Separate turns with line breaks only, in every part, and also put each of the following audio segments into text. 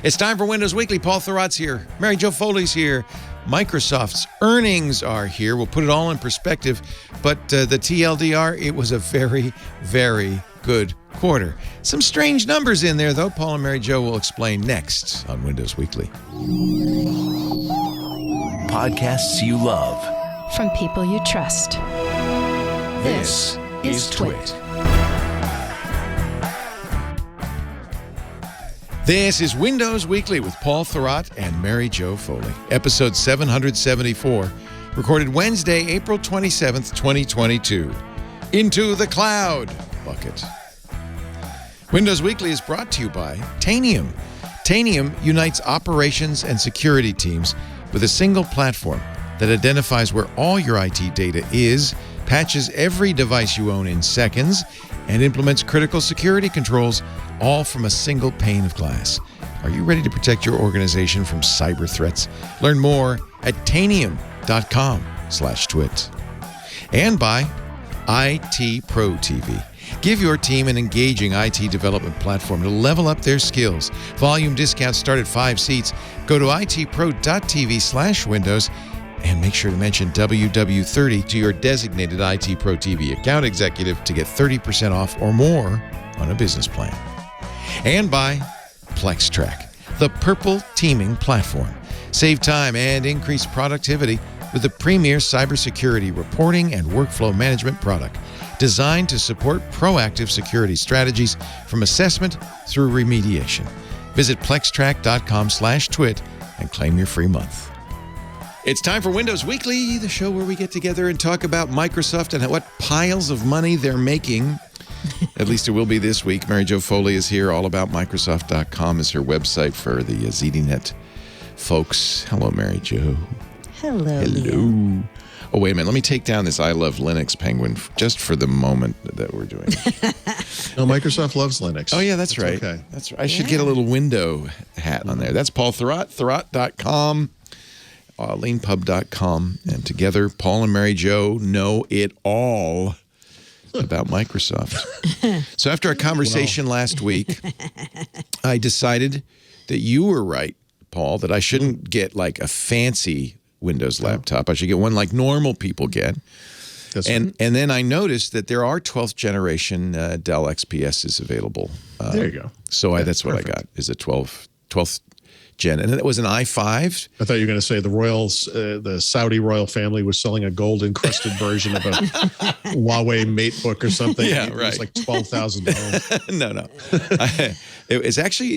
It's time for Windows Weekly. Paul Thurrott's here. Mary Jo Foley's here. Microsoft's earnings are here. We'll put it all in perspective. But the TLDR, it was a very, very good quarter. Some strange numbers in there, though. Paul and Mary Jo will explain next on Windows Weekly.
Podcasts you love.
From people you trust.
This is Twit.
This is Windows Weekly with Paul Thurrott and Mary Jo Foley. Episode 774, recorded Wednesday, April 27th, 2022. Into the Cloud bucket. Windows Weekly is brought to you by Tanium. Tanium unites operations and security teams with a single platform that identifies where all your IT data is, patches every device you own in seconds, and implements critical security controls, all from a single pane of glass. Are you ready to protect your organization from cyber threats? Learn more at tanium.com/twit. And by IT Pro TV. Give your team an engaging IT development platform to level up their skills. Volume discounts start at 5 seats. Go to itpro.tv/windows and make sure to mention WW30 to your designated IT Pro TV account executive to get 30% off or more on a business plan. And by PlexTrack, the purple teaming platform. Save time and increase productivity with the premier cybersecurity reporting and workflow management product designed to support proactive security strategies from assessment through remediation. Visit plextrack.com/twit and claim your free month. It's time for Windows Weekly, the show where we get together and talk about Microsoft and what piles of money they're making. At least it will be this week. Mary Jo Foley is here. Allaboutmicrosoft.com is her website for the ZDNet folks. Hello, Mary Jo.
Hello.
Hello. Oh, wait a minute. Let me take down this I Love Linux penguin just for the moment that we're doing.
No, Microsoft loves Linux.
Oh, yeah, that's right.
Okay.
That's right. I should get a little window hat on there. That's Paul Thurrott, Thurrott.com. leanpub.com, and together Paul and Mary Jo know it all about Microsoft. So after a conversation last week, I decided that you were right, Paul, that I shouldn't get like a fancy Windows laptop. I should get one like normal people get.
That's
and
right.
and then I noticed that there are 12th generation Dell XPSs available.
There you go.
So that's what I got, is a 12th gen. And it was an i5.
I thought you were going to say the royals, the Saudi royal family was selling a gold-encrusted version of a Huawei MateBook or something.
Yeah,
it
right.
was like $12,000.
No. It's actually,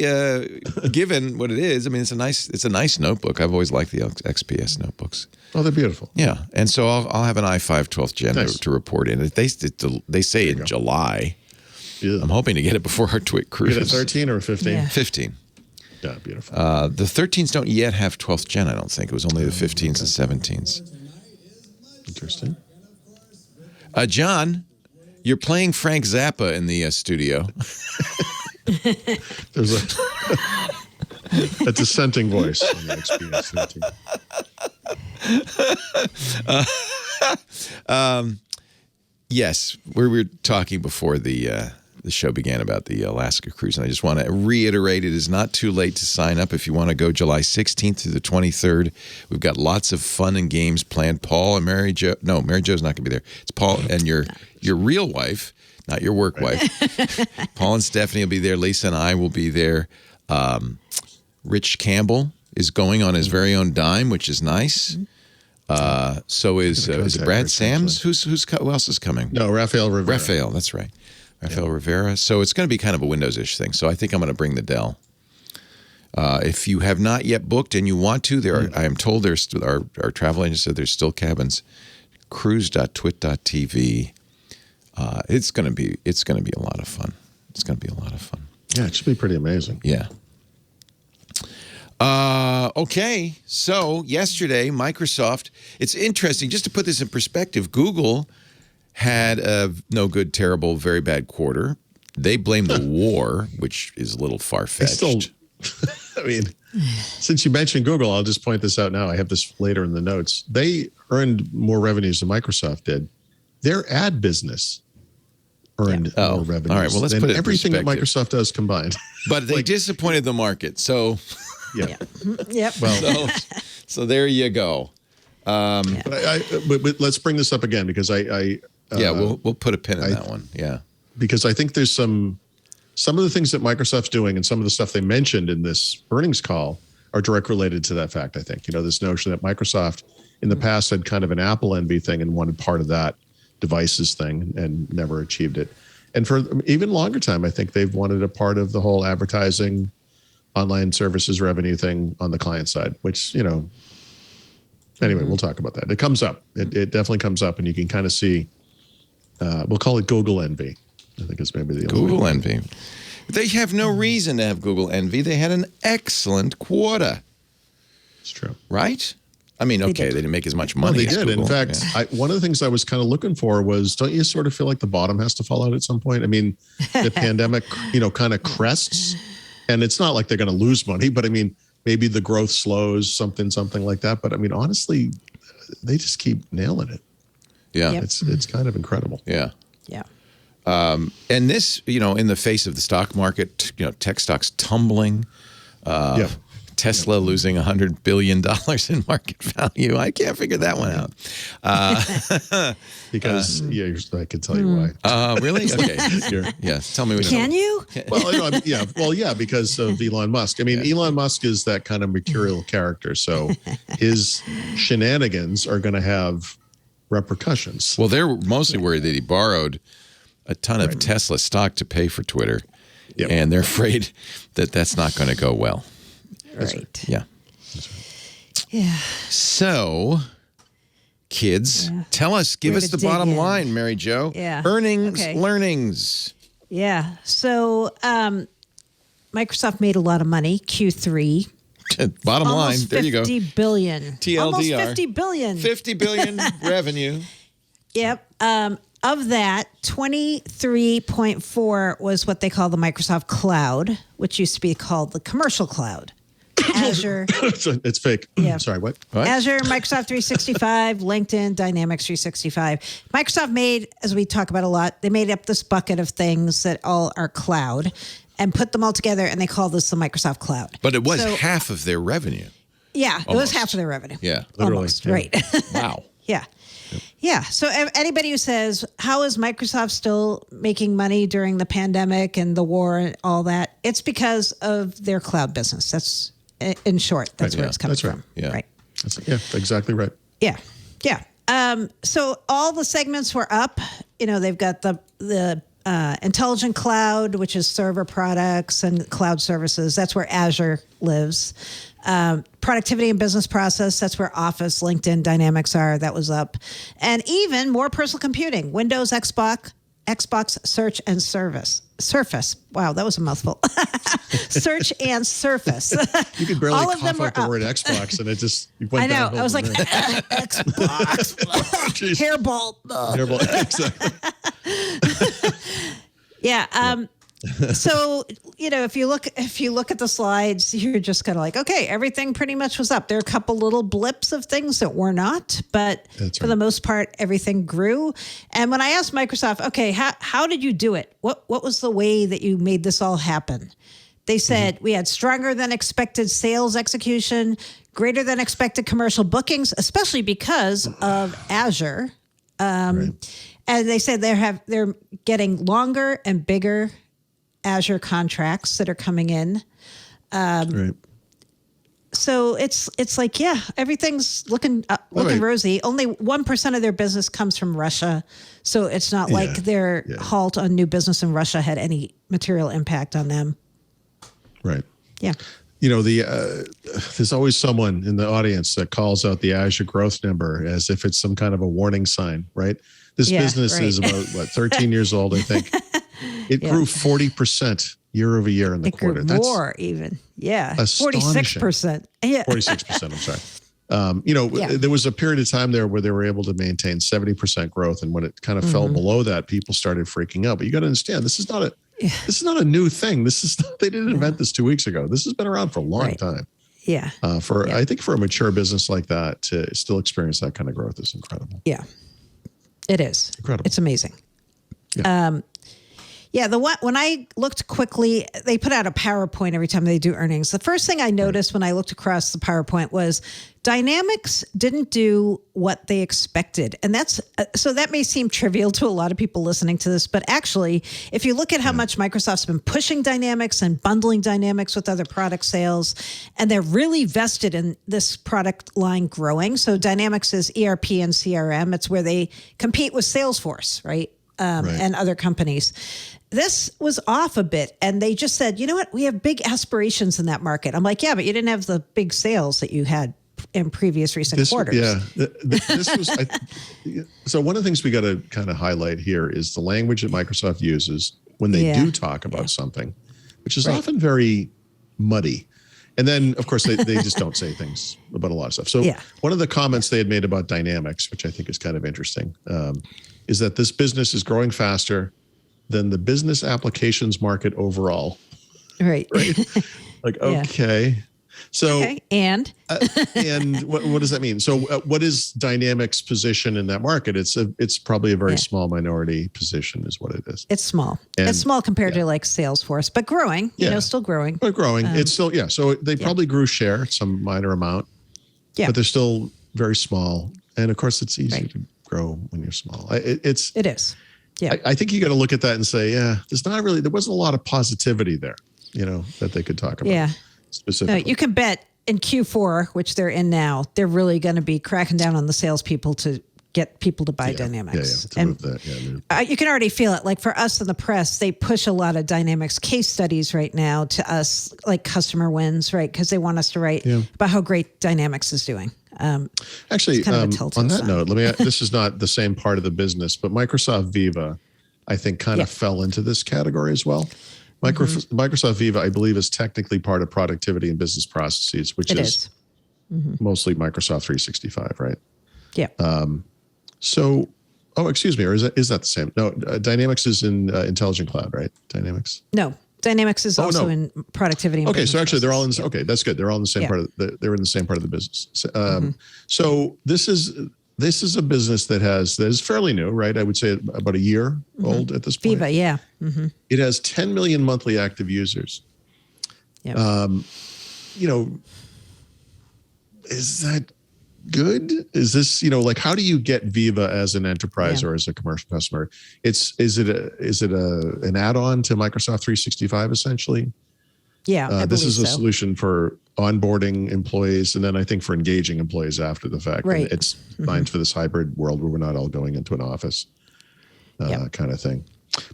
given what it is, I mean, it's a nice notebook. I've always liked the XPS notebooks.
Oh, they're beautiful.
Yeah. And so I'll have an i5 12th gen
Nice.
to report in. They say in July.
Yeah.
I'm hoping to get it before our Twit cruise.
You get a 13 or a 15?
Yeah.
15.
Yeah, beautiful.
The 13s don't yet have 12th gen, I don't think. It was only the 15s and 17s.
Interesting.
John, you're playing Frank Zappa in the studio.
There's a dissenting voice on the XPS 13.
Yes, we were talking before the show began about the Alaska cruise, and I just want to reiterate, it is not too late to sign up if you want to go July 16th to the 23rd. We've got lots of fun and games planned. Paul and Mary Jo, no, Mary Jo's not going to be there. It's Paul and your real wife, not your work wife. Paul and Stephanie will be there. Lisa and I will be there. Rich Campbell is going on his very own dime, which is nice. So is it Brad
Rich,
Sams? Who else is coming?
No, Rafael Rivera.
Rafael, that's right. Rafael Rivera. So it's going to be kind of a Windows-ish thing. So I think I'm going to bring the Dell. If you have not yet booked and you want to, I am told there's our travel agent said there's still cabins. Cruise.twit.tv. It's going to be a lot of fun. It's going to be a lot of fun.
Yeah, it should be pretty amazing.
Yeah. Okay. So yesterday, Microsoft. It's interesting. Just to put this in perspective, Google had a no good, terrible, very bad quarter. They blame the war, which is a little far-fetched.
I mean, since you mentioned Google, I'll just point this out now. I have this later in the notes. They earned more revenues than Microsoft did. Their ad business earned more revenue.
All right. Well, let's put it in
everything that
perspective.
Microsoft does combined.
But they disappointed the market. So,
Yep.
Well,
so there you go.
but let's bring this up again because
We'll put a pin in that one. Yeah.
Because I think there's some of the things that Microsoft's doing and some of the stuff they mentioned in this earnings call are direct related to that fact. I think, this notion that Microsoft in the past had kind of an Apple envy thing and wanted part of that devices thing and never achieved it. And for even longer time, I think they've wanted a part of the whole advertising, online services revenue thing on the client side, which, anyway, we'll talk about that. It comes up. It definitely comes up, and you can kind of see, we'll call it Google envy. I think it's maybe the
Google envy. They have no reason to have Google envy. They had an excellent quarter.
It's true.
Right? I mean, okay, they didn't make as much money.
They
as
did.
Google.
In fact, one of the things I was kind of looking for was, don't you sort of feel like the bottom has to fall out at some point? I mean, the pandemic, kind of crests, and it's not like they're going to lose money, but I mean, maybe the growth slows, something like that. But I mean, honestly, they just keep nailing it.
Yeah.
Yep.
It's kind of incredible.
Yeah.
Yeah.
And this, in the face of the stock market, tech stocks tumbling, Tesla losing $100 billion in market value. I can't figure that one out.
Because I can tell you why.
Really? Okay. Tell me what
Can you?
Well, because of Elon Musk. I mean, Elon Musk is that kind of mercurial character. So his shenanigans are going to have repercussions.
Well, they're mostly worried that he borrowed a ton of Tesla stock to pay for Twitter.
Yep.
And they're afraid that that's not going to go well.
Right.
Yeah.
Yeah.
So, kids, tell us, give us the bottom line, Mary Jo.
Yeah.
Earnings, learnings.
Yeah. So, Microsoft made a lot of money, Q3.
Bottom line, there you go.
$50 billion.
TLDR.
Almost $50 billion.
$50 billion revenue.
Yep. Of that, 23.4 was what they call the Microsoft Cloud, which used to be called the commercial cloud. Azure.
It's fake.
Yeah.
Sorry, what?
Azure, Microsoft 365, LinkedIn, Dynamics 365. Microsoft made, as we talk about a lot, they made up this bucket of things that all are cloud and put them all together, and they call this the Microsoft Cloud.
But it was half of their revenue.
Yeah, it was half of their revenue.
Yeah.
Literally.
Almost, right.
Wow.
Yeah. Yeah. So anybody who says, how is Microsoft still making money during the pandemic and the war and all that? It's because of their cloud business. That's, in short, that's where it's coming from.
Yeah.
Right.
That's exactly right.
Yeah. Yeah. So all the segments were up. They've got the intelligent cloud, which is server products and cloud services. That's where Azure lives. Productivity and business process, that's where Office, LinkedIn, Dynamics are. That was up. And even more personal computing, Windows, Xbox, Search, and Surface. Wow, that was a mouthful. Search and Surface.
You could barely
All of
cough
them
out the
were
word
up.
Xbox, and it just went
I know.
downhill
I was
from
like,
there.
Xbox.
Jeez.
Hairball.
Terrible. Exactly.
Yeah. So, if you look at the slides, you're just kind of like, okay, everything pretty much was up. There are a couple little blips of things that were not, but for the most part, everything grew. And when I asked Microsoft, okay, how did you do it? What was the way that you made this all happen? They said we had stronger than expected sales execution, greater than expected commercial bookings, especially because of Azure. And they said they're getting longer and bigger Azure contracts that are coming in.
Right.
So it's like, yeah, everything's looking rosy. Only 1% of their business comes from Russia. So it's not like their halt on new business in Russia had any material impact on them.
Right.
Yeah.
There's always someone in the audience that calls out the Azure growth number as if it's some kind of a warning sign, right? This business is about 13 years old, I think. It grew 40% year over year in the quarter.
That's more even. Yeah.
46%.
Yeah.
46%, I'm sorry. There was a period of time there where they were able to maintain 70% growth. And when it kind of fell below that, people started freaking out. But you got to understand, this is not a new thing. They didn't invent this 2 weeks ago. This has been around for a long time.
Yeah.
I think for a mature business like that to still experience that kind of growth is incredible.
Yeah. It is.
Incredible.
It's amazing.
Yeah.
Yeah, when I looked quickly, they put out a PowerPoint every time they do earnings. The first thing I noticed when I looked across the PowerPoint was Dynamics didn't do what they expected. And so that may seem trivial to a lot of people listening to this, but actually, if you look at how much Microsoft's been pushing Dynamics and bundling Dynamics with other product sales, and they're really vested in this product line growing. So Dynamics is ERP and CRM. It's where they compete with Salesforce, right? And other companies. This was off a bit, and they just said, you know what, we have big aspirations in that market. I'm like, yeah, but you didn't have the big sales that you had in previous recent quarters.
Yeah, this was. So one of the things we got to kind of highlight here is the language that Microsoft uses when they do talk about something, which is often very muddy. And then, of course, they just don't say things about a lot of stuff. So one of the comments they had made about Dynamics, which I think is kind of interesting, is that this business is growing faster than the business applications market overall.
Right.
Like, okay. So,
and
what does that mean? So what is Dynamics' position in that market? It's probably a very small minority position is what it is.
It's small. It's small compared to like Salesforce, but growing, still growing.
But growing. It's still, so they probably grew share, some minor amount, but they're still very small. And of course it's easy to grow when you're small. It is. Yeah. I think you got to look at that and say, there wasn't a lot of positivity there, that they could talk about.
Yeah.
Specifically.
No, you can bet in Q4, which they're in now, they're really going to be cracking down on the salespeople to get people to buy Dynamics.
Yeah, move that.
You can already feel it. Like for us in the press, they push a lot of Dynamics case studies right now to us, like customer wins, right? Because they want us to write about how great Dynamics is doing.
Actually, on that note, this is not the same part of the business, but Microsoft Viva, I think, kind of fell into this category as well. Microsoft Viva, I believe, is technically part of productivity and business processes, which is mostly Microsoft 365, right?
Yeah.
Excuse me, or is that the same? No, Dynamics is in Intelligent Cloud, right? Dynamics?
No, Dynamics is also in productivity. And
so actually, they're all in. Okay, that's good. They're all in the same part of. They're in the same part of the business. So this is a business that is fairly new, right? I would say about a year old at this point.
Viva, yeah.
It has 10 million monthly active users.
Yeah.
Is that good? Is this, how do you get Viva as an enterprise or as a commercial customer? Is it an add-on to Microsoft 365 essentially?
Yeah,
this is a solution for onboarding employees, and then I think for engaging employees after the fact.
Right.
And it's designed for this hybrid world where we're not all going into an office kind of thing.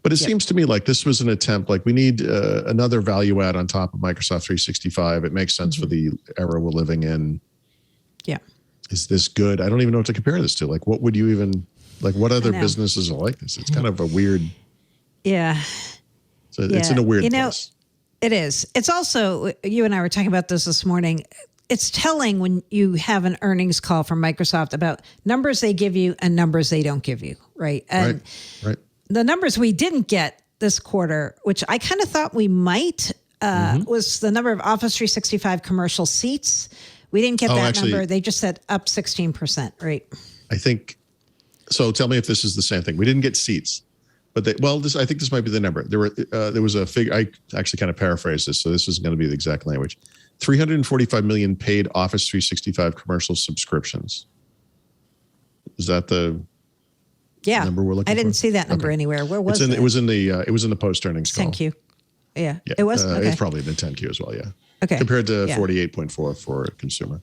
But it seems to me like this was an attempt, like we need another value add on top of Microsoft 365. It makes sense for the era we're living in.
Yeah.
Is this good? I don't even know what to compare this to. Like, what would you even, like what other businesses are like this? It's kind of a weird.
Yeah.
So it's in a weird place.
It is. It's also, you and I were talking about this morning. It's telling when you have an earnings call from Microsoft about numbers they give you and numbers they don't give you, right? And the numbers we didn't get this quarter, which I kind of thought we might, was the number of Office 365 commercial seats. We didn't get that number. They just said up 16%, right?
I think, so tell me if this is the same thing. We didn't get seats. But I think this might be the number. There was a figure. I actually kind of paraphrased this, so this is going to be the exact language. 345 million paid Office 365 commercial subscriptions. Is that the number we're looking for?
I didn't see that number anywhere. Where was it?
It was in the post earnings call.
10Q. Yeah, it was.
It's probably in the 10Q as well. Yeah.
Okay.
Compared to 48.4 for consumer.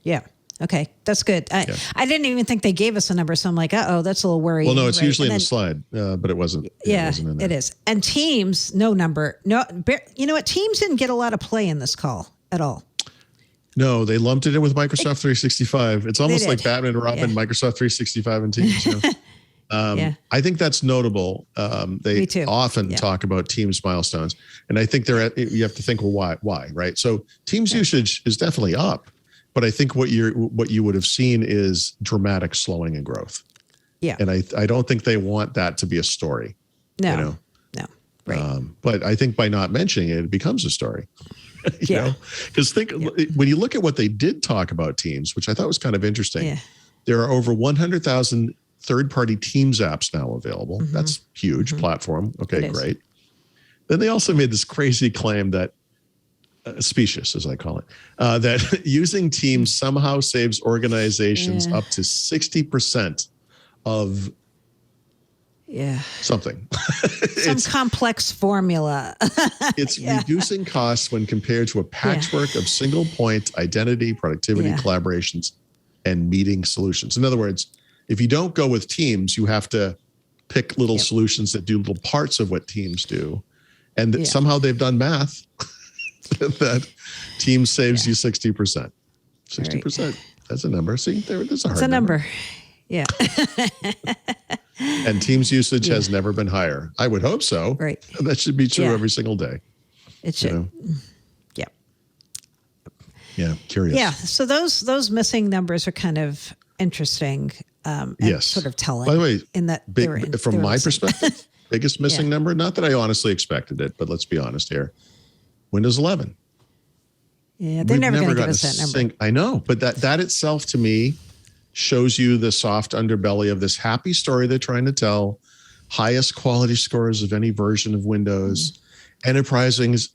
Yeah. Okay, that's good. I didn't even think they gave us a number, so I'm like, that's a little worrying.
Well, no, it's usually in the slide, but it wasn't.
Yeah,
it wasn't in there.
It is. And Teams, no number. No, you know what? Teams didn't get a lot of play in this call at all.
No, they lumped it in with Microsoft 365. It's almost like Batman and Robin, Microsoft 365 and Teams. I think that's notable. They often talk about Teams milestones, and I think you have to think, well, why, right? So Teams usage is definitely up. But I think what you would have seen is dramatic slowing in growth. Yeah. And I don't think they want that to be a story.
No. No. Right.
But I think by not mentioning it, it becomes a story. you know? Because when you look at what they did talk about Teams, which I thought was kind of interesting, there are over 100,000 third-party Teams apps now available. That's huge platform. Okay, great. Then they also made this crazy claim that, specious as I call it, that using Teams somehow saves organizations up to 60% of something.
Some complex formula.
It's reducing costs when compared to a patchwork of single point identity, productivity, collaborations, and meeting solutions. In other words, if you don't go with Teams, you have to pick little solutions that do little parts of what Teams do. And somehow they've done math that Teams saves you 60%. 60%. Right. That's a number. See, that's a hard number.
Yeah.
And Teams usage has never been higher. I would hope so.
Right.
That should be true every single day.
It should.
You know? Yeah. Curious.
Yeah. So those missing numbers are kind of interesting. And sort of telling.
By the way,
in that
from my perspective, biggest missing number, not that I honestly expected it, but let's be honest here. Windows 11.
Yeah, they're never going to give us that number.
I know, but that itself to me shows you the soft underbelly of this happy story they're trying to tell. Highest quality scores of any version of Windows. Enterprises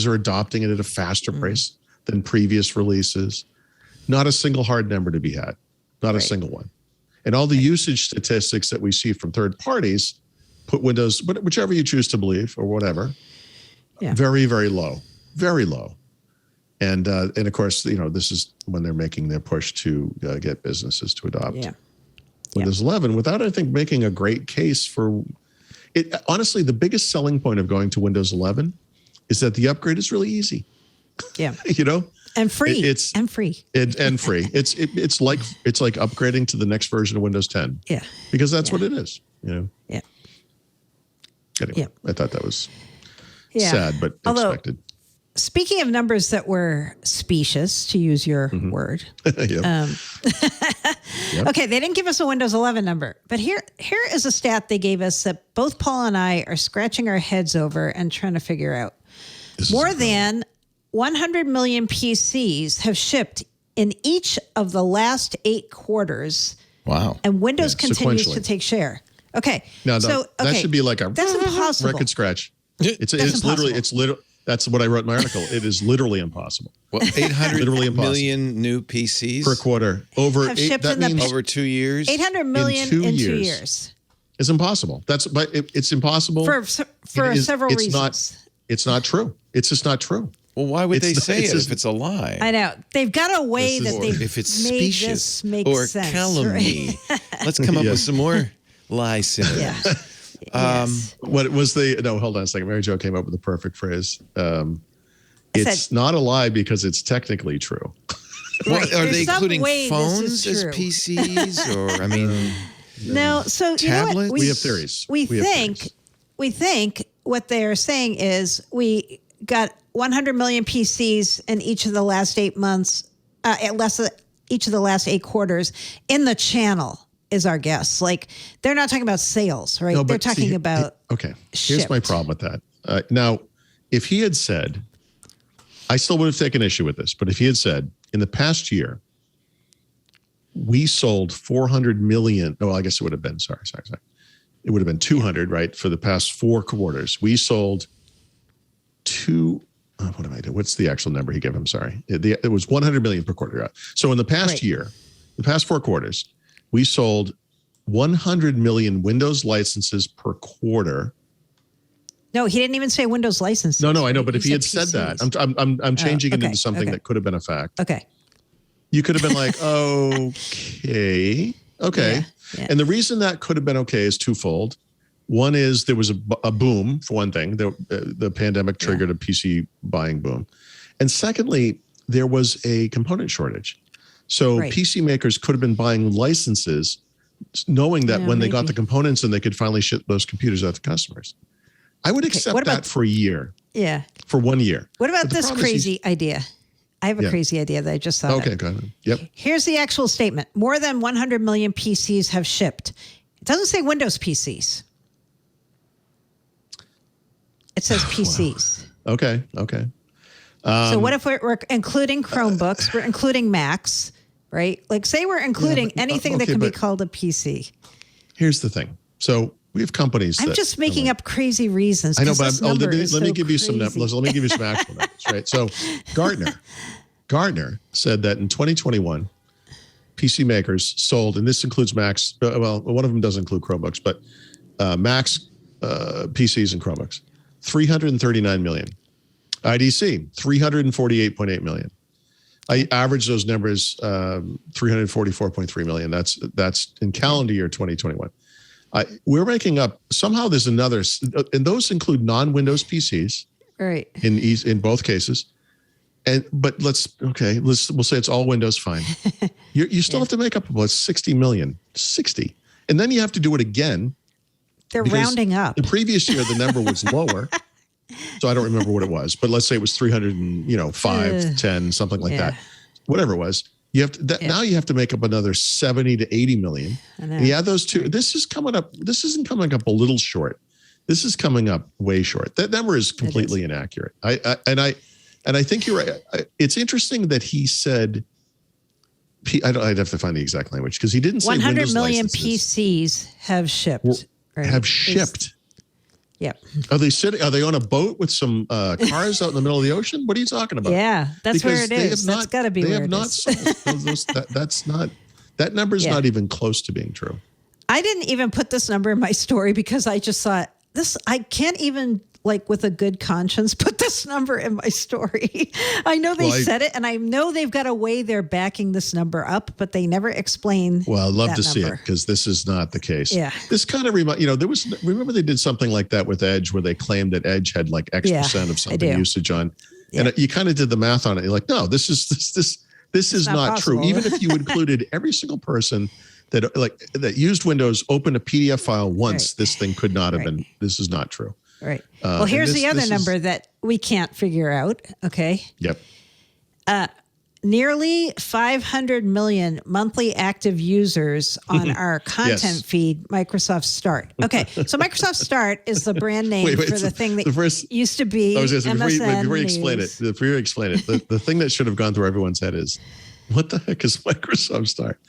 are adopting it at a faster pace than previous releases. Not a single hard number to be had. Not a single one. And all the usage statistics that we see from third parties put Windows, whichever you choose to believe or whatever, very, very low. Very low. And of course, this is when they're making their push to get businesses to adopt Windows 11 without, I think, making a great case for it. Honestly, the biggest selling point of going to Windows 11 is that the upgrade is really easy.
Yeah.
And free.
It's free.
It's like upgrading to the next version of Windows 10.
Yeah.
Because that's what it is.
Yeah.
Anyway, I thought that was sad, but expected.
Speaking of numbers that were specious, to use your word. Okay, they didn't give us a Windows 11 number, but here is a stat they gave us that both Paul and I are scratching our heads over and trying to figure out. More than 100 million PCs have shipped in each of the last 8 quarters.
Wow.
And Windows continues to take share. Okay.
That should be like a
that's impossible.
Record scratch. It's literally that's what I wrote in my article. It is literally impossible.
Well, 800 million new PCs
per quarter over
over 2 years.
800 million in 2 years.
It's impossible. But it's impossible
for several reasons.
It's not true. It's just not true.
Well, why would they say it if it's a lie?
I know. They've got a way that they've
if it's
made
specious
this make
or
sense,
calumny.
Right? Let's
come up with some more lie synonyms.
What was hold on a second. Mary Jo came up with the perfect phrase. It's not a lie because it's technically true.
Well, are they including phones as PCs or,
no. So
tablets?
You know what?
We have theories.
We think what they're saying is we got 100 million PCs in each of the last 8 months, each of the last 8 quarters in the channel is our guess. Like they're not talking about sales, right?
No,
they're talking about
Here's my problem with that. Now, if he had said, I still would have taken issue with this, but if he had said in the past year, we sold 400 million. No, I guess it would have been, sorry. It would have been 200, right? For the past 4 quarters, we sold what am I doing? What's the actual number he gave? I'm sorry. It was 100 million per quarter. So in the past year, the past 4 quarters, we sold 100 million Windows licenses per quarter.
No, he didn't even say Windows licenses.
No, I know. But if he had said that, I'm changing it into something that could have been a fact.
Okay.
You could have been like, okay. Yeah. And the reason that could have been okay is twofold. One is there was a boom, for one thing. The pandemic triggered a PC buying boom. And secondly, there was a component shortage. So PC makers could have been buying licenses knowing that when they got the components and they could finally ship those computers out to customers. I would accept that for a year.
Yeah.
For 1 year.
What about this crazy idea? I have a crazy idea that I just thought
of. Go ahead. Yep.
Here's the actual statement. More than 100 million PCs have shipped. It doesn't say Windows PCs. It says PCs.
Wow. Okay.
So what if we're including Chromebooks? We're including Macs, right? Like say we're including anything that can be called a PC.
Here's the thing. So We have companies.
I'm just making up crazy reasons.
I know, but let me give you
some
numbers. Let me give you some actual numbers, right? So Gartner said that in 2021, PC makers sold, and this includes Macs. Well, one of them does include Chromebooks, but Macs, PCs, and Chromebooks, 339 million. IDC, 348.8 million. I average those numbers, 344.3 million. That's in calendar year 2021. We're making up, somehow there's another, and those include non-Windows PCs,
right?
In both cases. But we'll say it's all Windows, fine. You still have to make up about 60 million, 60. And then you have to do it again.
They're rounding up.
The previous year, the number was lower. So I don't remember what it was, but let's say it was 305, 10, something like that. Whatever it was. You have to, now you have to make up another 70 to 80 million. And you add those two. Right. This isn't coming up a little short. This is coming up way short. That number is completely inaccurate. I think you're right. It's interesting that he said, I'd have to find the exact language because he didn't say
100
Windows
million
licenses.
PCs have shipped.
Have shipped.
Yep.
Are they on a boat with some cars out in the middle of the ocean? What are you talking about?
Yeah, that's where it is. That's got to be where it is.
That number is not even close to being true.
I didn't even put this number in my story because I just thought I can't even with a good conscience put this number in my story. I know they said it, and I know they've got a way they're backing this number up, but they never explain.
Well, I'd love to see it because this is not the case.
Yeah.
This kind of remember they did something like that with Edge where they claimed that Edge had like X% of something usage on, and you kind of did the math on it. You're like, no, this is not true. Even if you included every single person that used Windows, opened a PDF file once, this thing could not have been. This is not true.
Right. Well, here's the other number that we can't figure out. Okay.
Yep.
Nearly 500 million monthly active users on our content feed, Microsoft Start. Okay. So Microsoft Start is the brand name for the thing that used to be MSN
before you explain it, the thing that should have gone through everyone's head is, what the heck is Microsoft Start?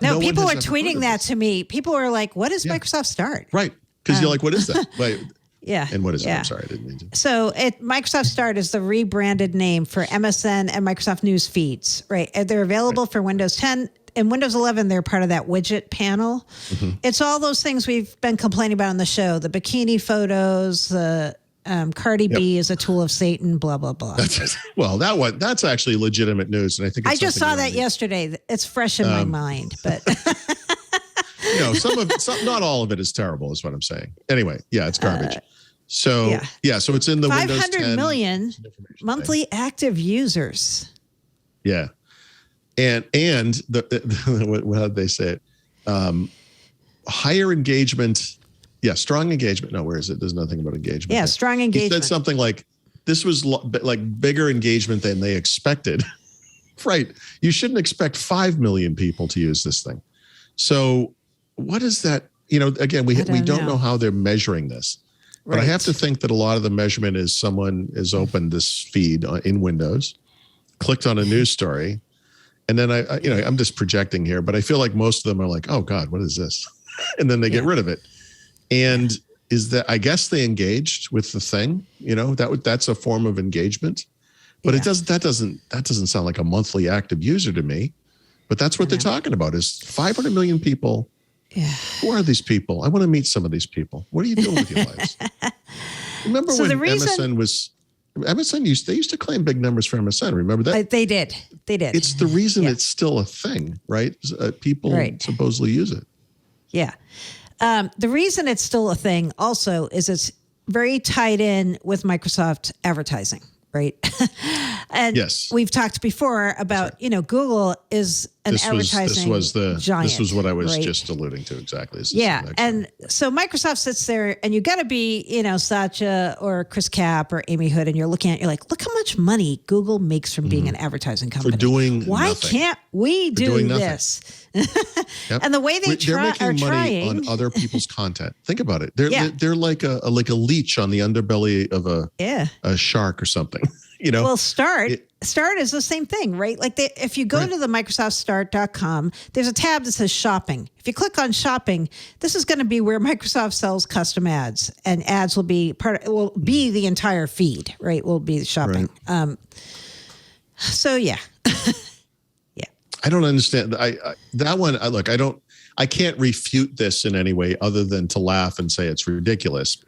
No, people are tweeting that to me. People are like, what is Microsoft Start?
Right. Because you're like, what is that? Wait.
Yeah.
And what is it? I'm sorry, I didn't mean to.
So Microsoft Start is the rebranded name for MSN and Microsoft News feeds, right? They're available for Windows 10. In Windows 11, they're part of that widget panel. Mm-hmm. It's all those things we've been complaining about on the show, the bikini photos, the Cardi B is a tool of Satan, blah, blah, blah.
That's actually legitimate news. And I think
I just saw that yesterday. It's fresh in my mind, but...
not all of it is terrible, is what I'm saying. Anyway, it's garbage. So it's in the
500 million monthly active users.
Yeah, and how did they say it? Higher engagement. Yeah, strong engagement. No, where is it? There's nothing about engagement.
Yeah, strong engagement.
He said something like, "This was like bigger engagement than they expected." Right. You shouldn't expect 5 million people to use this thing. So. What is that? Again, we don't know how they're measuring this, but I have to think that a lot of the measurement is someone has opened this feed in Windows, clicked on a news story, and then I'm just projecting here, but I feel like most of them are like, oh God, what is this? And then they get rid of it. And is that, I guess they engaged with the thing, that's a form of engagement, but that doesn't sound like a monthly active user to me, but that's what they're talking about is 500 million people. Yeah. Who are these people? I want to meet some of these people. What are you doing with your lives? Remember when MSN used to claim big numbers for MSN. Remember that?
They did.
It's the reason it's still a thing, right? People supposedly use it. Yeah.
The reason it's still a thing also is it's very tied in with Microsoft advertising, right? And we've talked before about, Google is an advertising giant.
This was what I was just alluding to exactly.
And so Microsoft sits there and you got to be, Satya or Chris Kapp or Amy Hood, and you're looking at, you're like, look how much money Google makes from being an advertising company.
For doing
Why
nothing.
Can't we do this? And the way
they're making money on other people's content. Think about it. They're like a leech on the underbelly of a shark or something.
Well, Start is the same thing, right? Like if you go to the MicrosoftStart.com, there's a tab that says shopping. If you click on shopping, this is going to be where Microsoft sells custom ads, and ads will be the entire feed, right? Will be shopping.
Right.
So yeah. Yeah.
I don't understand. That one, look, I can't refute this in any way other than to laugh and say it's ridiculous.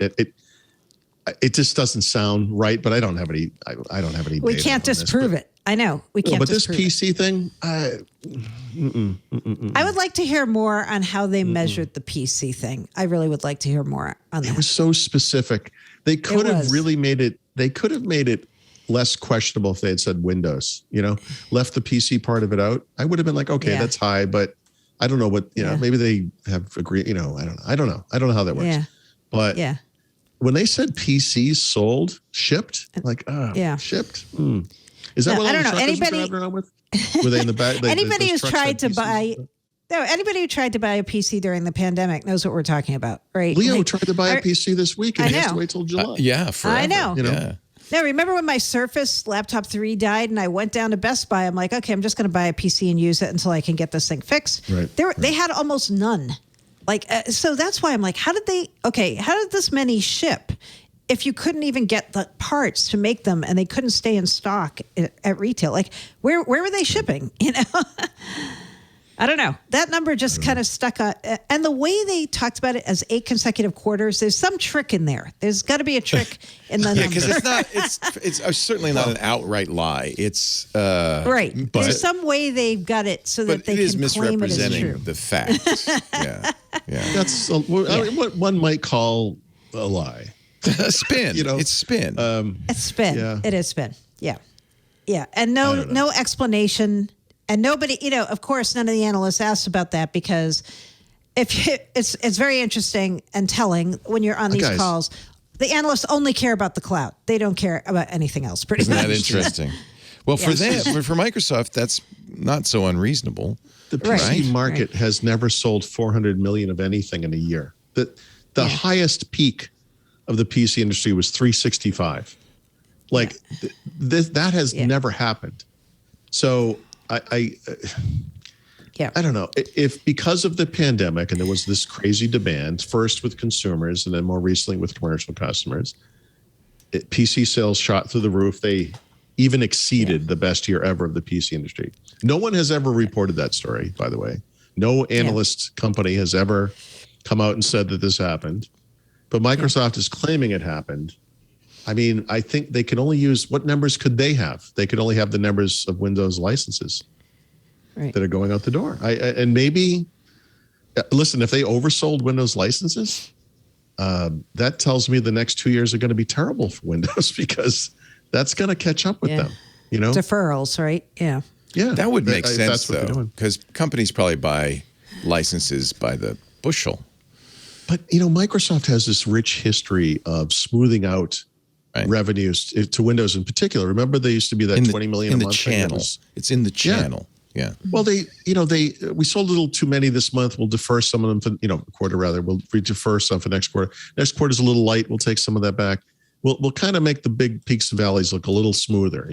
It just doesn't sound right, but I don't have any. I don't have any.
We can't disprove it. I know we can't.
But this PC thing,
I would like to hear more on how they measured the PC thing. I really would like to hear more on that.
It was so specific. They could have really made it. They could have made it less questionable if they had said Windows. Left the PC part of it out. I would have been like, okay, that's high, but I don't know what. Maybe they have agreed. I don't know. I don't know how that works.
Yeah.
But when they said PCs sold, shipped, shipped. Is that what all the truckers were driving around with? Were they in the back?
Anybody who's tried to buy anybody who tried to buy a PC during the pandemic knows what we're talking about, right?
Leo tried to buy a PC this week and he has to wait till July.
Forever.
I know.
Yeah.
No, remember when my Surface Laptop 3 died and I went down to Best Buy? I'm like, okay, I'm just going to buy a PC and use it until I can get this thing fixed.
Right.
They had almost none. So that's why I'm like, how did this many ship if you couldn't even get the parts to make them and they couldn't stay in stock at retail? Like, where were they shipping? I don't know. That number just kind of stuck on. And the way they talked about it as 8 consecutive quarters, there's some trick in there. There's got to be a trick in the number.
Because it's certainly not an outright lie. It's
right. But there's some way they've got it so that they can claim it as true.
The facts. Yeah.
That's what one might call a lie.
A spin. It's spin.
It's spin. Yeah. It is spin. Yeah. Yeah. And no explanation. And nobody, of course, none of the analysts asked about that because it's very interesting and telling when you're on these calls. The analysts only care about the cloud. They don't care about anything else. Isn't
that interesting? Well, for Microsoft, that's not so unreasonable.
The PC market has never sold 400 million of anything in a year. The highest peak of the PC industry was 365. That has never happened. So I don't know if because of the pandemic and there was this crazy demand, first with consumers and then more recently with commercial customers, PC sales shot through the roof. They even exceeded the best year ever of the PC industry. No one has ever reported that story, by the way. No analyst company has ever come out and said that this happened, but Microsoft is claiming it happened. I mean, I think they could only use, what numbers could they have? They could only have the numbers of Windows licenses that are going out the door. And maybe, listen, if they oversold Windows licenses, that tells me the next 2 years are going to be terrible for Windows because that's going to catch up with them.
Deferrals, right? Yeah.
Yeah.
That would make sense, though, because companies probably buy licenses by the bushel.
But, Microsoft has this rich history of smoothing out revenues to Windows in particular. Remember, there used to be that 20 million a month
channel. It's in the channel. Yeah.
Well, we sold a little too many this month. We'll defer some of them for, quarter rather. We'll defer some for next quarter. Next quarter's a little light. We'll take some of that back. We'll kind of make the big peaks and valleys look a little smoother,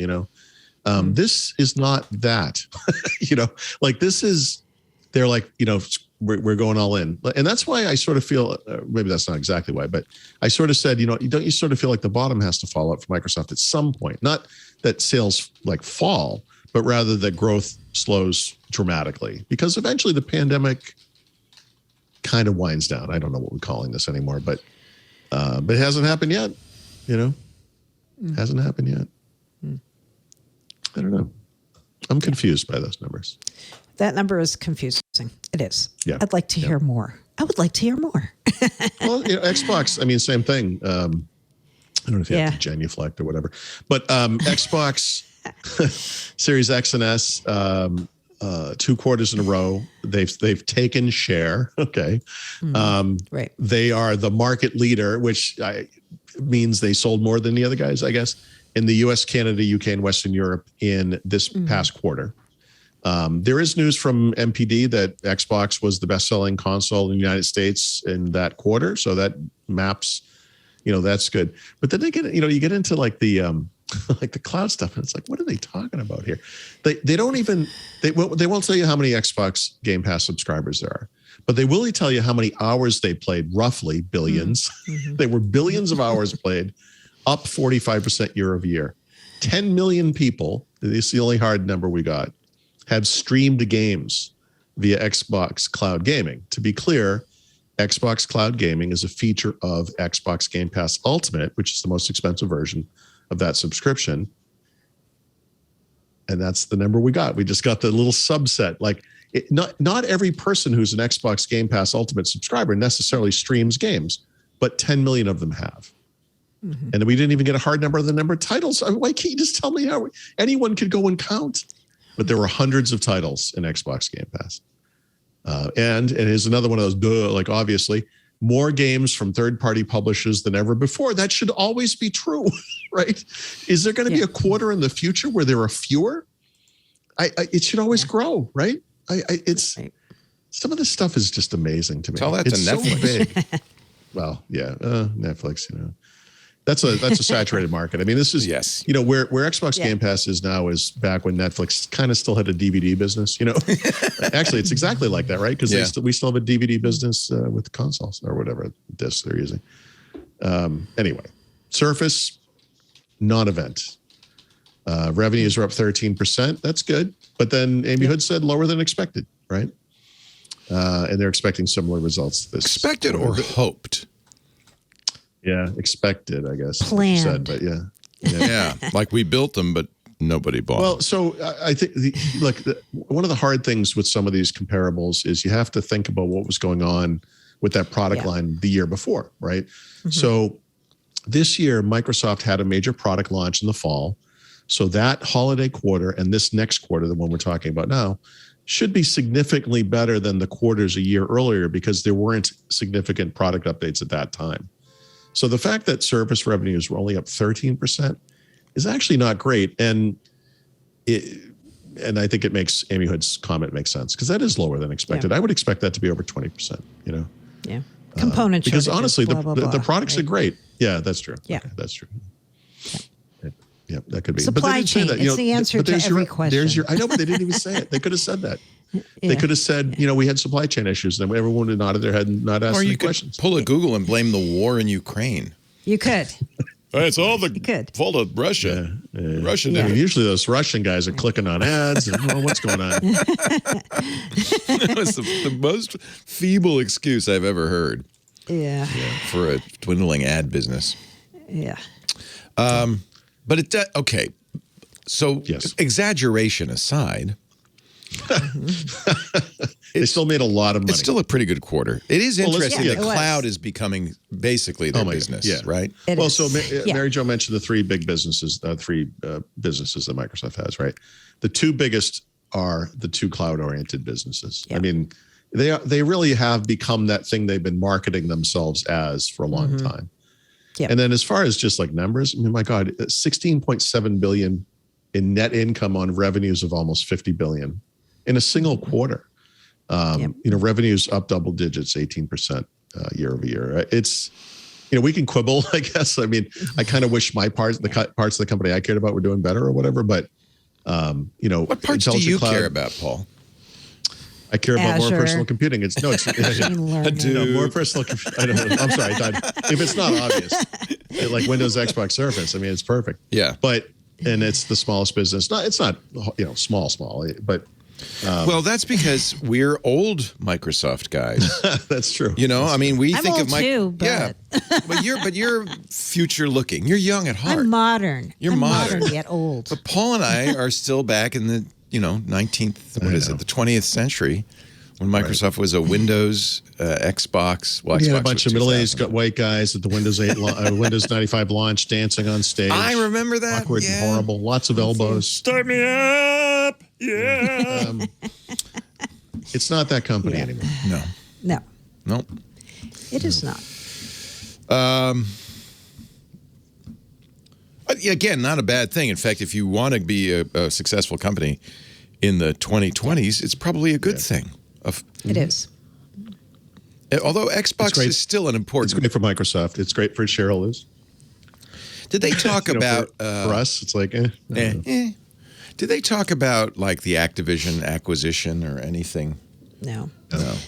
This is not that, this is, they're like, we're going all in. And that's why I sort of feel, maybe that's not exactly why, but I sort of said, don't you sort of feel like the bottom has to fall out for Microsoft at some point? Not that sales fall, but rather that growth slows dramatically because eventually the pandemic kind of winds down. I don't know what we're calling this anymore, but it hasn't happened yet, Hasn't happened yet. I don't know. I'm confused by those numbers.
That number is confusing. It is.
Yeah.
I'd like to hear more. I would like to hear more.
Well, Xbox, same thing. I don't know if you have to genuflect or whatever, but Xbox Series X and S, 2 quarters in a row, they've taken share. Okay.
Right.
They are the market leader, which means they sold more than the other guys, I guess, in the US, Canada, UK, and Western Europe in this past quarter. There is news from MPD that Xbox was the best-selling console in the United States in that quarter, so that maps, that's good. But then they get, you get into like the like the cloud stuff. And it's like, what are they talking about here? They don't even, they won't tell you how many Xbox Game Pass subscribers there are, but they will tell you how many hours they played, roughly billions. Mm-hmm. They were billions of hours played, up 45% year over year. 10 million people, this is the only hard number we got, have streamed games via Xbox Cloud Gaming. To be clear, Xbox Cloud Gaming is a feature of Xbox Game Pass Ultimate, which is the most expensive version of that subscription. And that's the number we got. We just got the little subset. Like, not every person who's an Xbox Game Pass Ultimate subscriber necessarily streams games, but 10 million of them have. Mm-hmm. And we didn't even get a hard number of the number of titles. I mean, why can't you just tell me how anyone could go and count? But there were hundreds of titles in Xbox Game Pass. And here's another one of those, like, obviously, more games from third-party publishers than ever before. That should always be true, right? Is there going to be a quarter in the future where there are fewer? It should always grow, right? It's some of this stuff is just amazing to me.
Tell that to Netflix.
So big. Well, yeah, Netflix, That's a saturated market. I mean, this is,
yes.
Where Xbox Game Pass is now is back when Netflix kind of still had a DVD business, Actually, it's exactly like that, right? Because we still have a DVD business with consoles or whatever discs they're using. Anyway, Surface, non-event. Revenues are up 13%. That's good. But then Amy Hood said lower than expected, right? And they're expecting similar results.
Expected or hoped?
Yeah, expected, I guess.
Planned.
Said, but
yeah, like we built them, but nobody bought them.
Well, so I think, one of the hard things with some of these comparables is you have to think about what was going on with that product line the year before, right? Mm-hmm. So this year, Microsoft had a major product launch in the fall. So that holiday quarter and this next quarter, the one we're talking about now, should be significantly better than the quarters a year earlier because there weren't significant product updates at that time. So the fact that Surface revenues were only up 13% is actually not great. And I think it makes Amy Hood's comment make sense because that is lower than expected. I would expect that to be over 20%,
Yeah. Component
because
shortages,
honestly,
blah, blah,
the
blah,
products are great. Yeah, that's true.
Yeah.
Okay, that's true. Yeah, that could be.
Supply chain. It's the answer to every question.
I know, but they didn't even say it. They could have said that. They could have said, we had supply chain issues, and everyone would nodded their head and not asked any questions.
Pull a Google and blame the war in Ukraine.
You could.
It's all the fault of Russia. Russia.
I mean, usually those Russian guys are clicking on ads. And, what's going on?
That was the most feeble excuse I've ever heard.
Yeah.
For a dwindling ad business.
Yeah.
But it does. Okay. So exaggeration aside,
they still made a lot of money.
It's still a pretty good quarter. It is interesting that cloud is becoming basically their business, right?
So Mary Jo mentioned the three big businesses, businesses that Microsoft has, right? The two biggest are the two cloud-oriented businesses. I mean, they really have become that thing they've been marketing themselves as for a long time. Yeah. And then as far as just like numbers, I mean, my God, 16.7 billion in net income on revenues of almost 50 billion in a single quarter. Revenues up double digits, 18% year over year. It's, we can quibble, I guess. I mean, I kind of wish my parts of the company I cared about were doing better or whatever, but
what parts do you care about, Paul?
I care about more personal computing. It's more personal. I don't know. I'm sorry. If it's not obvious, like Windows, Xbox, Surface, I mean, it's perfect.
Yeah.
And it's the smallest business. It's not small, but.
Well, that's because we're old Microsoft guys.
That's true.
I mean, we think of
too, but...
but you're future looking. You're young at heart.
I'm modern.
You're modern
yet old.
But Paul and I are still back in the 20th century when Microsoft was a Windows, Xbox. Well,
we
Xbox
had a bunch of middle-aged white guys at the Windows 8, Windows 95 launch, dancing on stage.
I remember that.
Awkward and horrible. Lots of elbows.
Start me up. Yeah.
It's not that company anymore.
No.
It is not.
Again, not a bad thing. In fact, if you want to be a successful company in the 2020s, it's probably a good thing.
It is.
Although Xbox is still an important...
It's great for Microsoft. It's great for shareholders.
Did they talk about
for us? It's like,
Did they talk about like the Activision acquisition or anything?
No.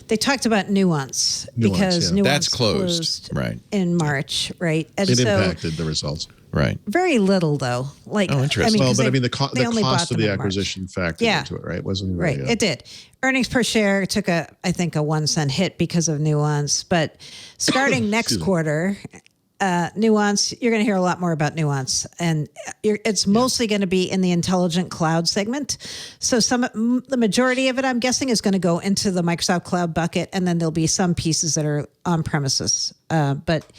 They talked about Nuance because Nuance
that's closed, right?
In March, right? And
it impacted the results.
Right.
Very little, though. Like,
interesting.
The cost of the acquisition factored into it, right? It wasn't really,
right. It did. Earnings per share took I think a 1 cent hit because of Nuance. But starting next quarter, Nuance, you're going to hear a lot more about Nuance, and it's mostly going to be in the intelligent cloud segment. So the majority of it, I'm guessing, is going to go into the Microsoft Cloud bucket, and then there'll be some pieces that are on premises. But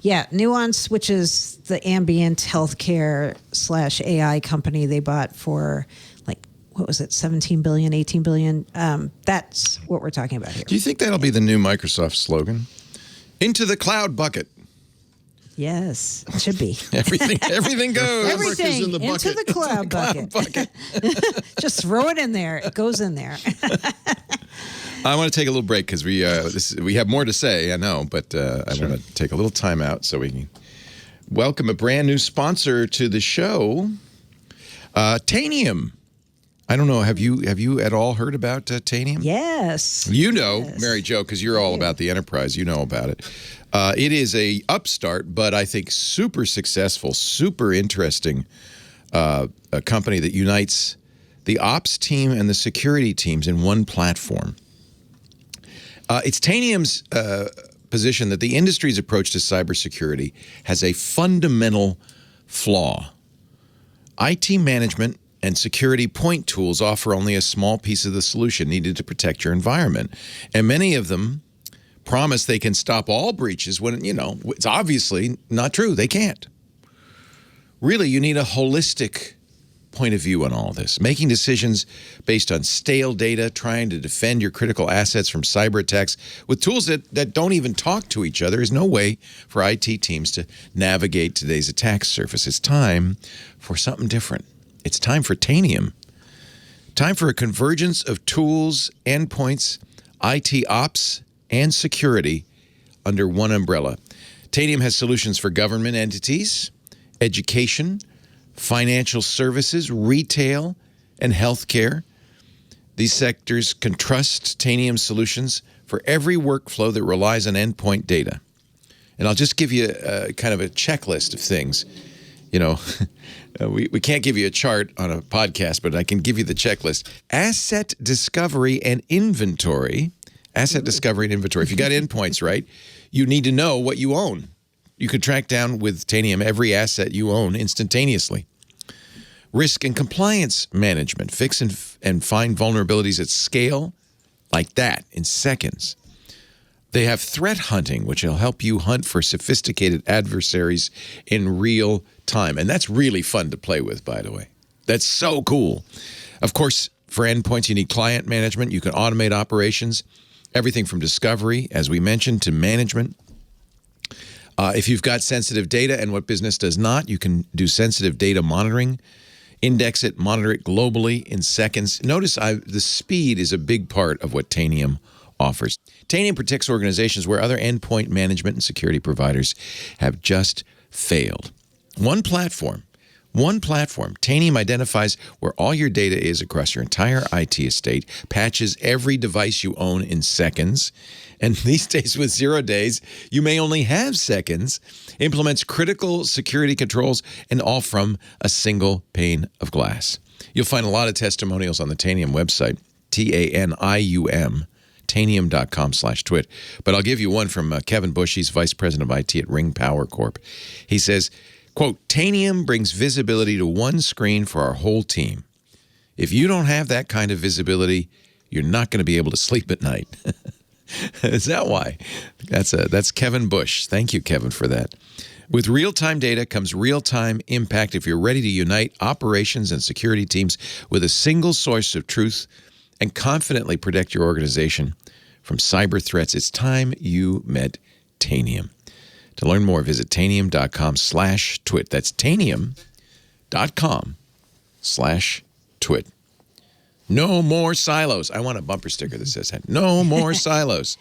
yeah, Nuance, which is the ambient healthcare / AI company they bought for what was it, 17 billion, 18 billion? That's what we're talking about here.
Do you think that'll be the new Microsoft slogan? Into the cloud bucket.
Yes, it should be.
Everything goes.
Everything
in the bucket.
into the cloud bucket. Just throw it in there. It goes in there.
I want to take a little break because we have more to say, I know, but I want to take a little time out so we can welcome a brand new sponsor to the show, Tanium. I don't know. Have you at all heard about Tanium?
Yes.
You know, Mary Jo, because you're all about the enterprise. You know about it. It is a upstart, but I think super successful, super interesting a company that unites the ops team and the security teams in one platform. It's Tanium's position that the industry's approach to cybersecurity has a fundamental flaw. IT management and security point tools offer only a small piece of the solution needed to protect your environment. And many of them promise they can stop all breaches when, it's obviously not true. They can't. Really, you need a holistic point of view on all this, making decisions based on stale data, trying to defend your critical assets from cyber attacks with tools that don't even talk to each other is no way for IT teams to navigate today's attack surface. It's time for something different. It's time for Tanium. Time for a convergence of tools, endpoints, IT ops, and security under one umbrella. Tanium has solutions for government entities, education, financial services, retail, and healthcare. These sectors can trust Tanium solutions for every workflow that relies on endpoint data. And I'll just give you kind of a checklist of things. We can't give you a chart on a podcast, but I can give you the checklist. Asset discovery and inventory. Asset discovery and inventory. If you got endpoints, right, you need to know what you own. You could track down with Tanium every asset you own instantaneously. Risk and compliance management. Fix and find vulnerabilities at scale like that in seconds. They have threat hunting, which will help you hunt for sophisticated adversaries in real time. And that's really fun to play with, by the way. That's so cool. Of course, for endpoints, you need client management. You can automate operations, everything from discovery, as we mentioned, to management. If you've got sensitive data, and what business does not, you can do sensitive data monitoring, index it, monitor it globally in seconds. Notice the speed is a big part of what Tanium offers. Tanium protects organizations where other endpoint management and security providers have just failed. One platform. Tanium identifies where all your data is across your entire IT estate, patches every device you own in seconds, and these days with 0 days, you may only have seconds, implements critical security controls, and all from a single pane of glass. You'll find a lot of testimonials on the Tanium website, Tanium, Tanium.com/twit. But I'll give you one from Kevin Bush. He's Vice President of IT at Ring Power Corp. He says, quote, Tanium brings visibility to one screen for our whole team. If you don't have that kind of visibility, you're not going to be able to sleep at night. Is that why? That's Kevin Bush. Thank you, Kevin, for that. With real-time data comes real-time impact. If you're ready to unite operations and security teams with a single source of truth and confidently protect your organization from cyber threats, it's time you met Tanium. To learn more, visit Tanium.com/twit. That's Tanium.com/twit. No more silos. I want a bumper sticker that says that. No more silos.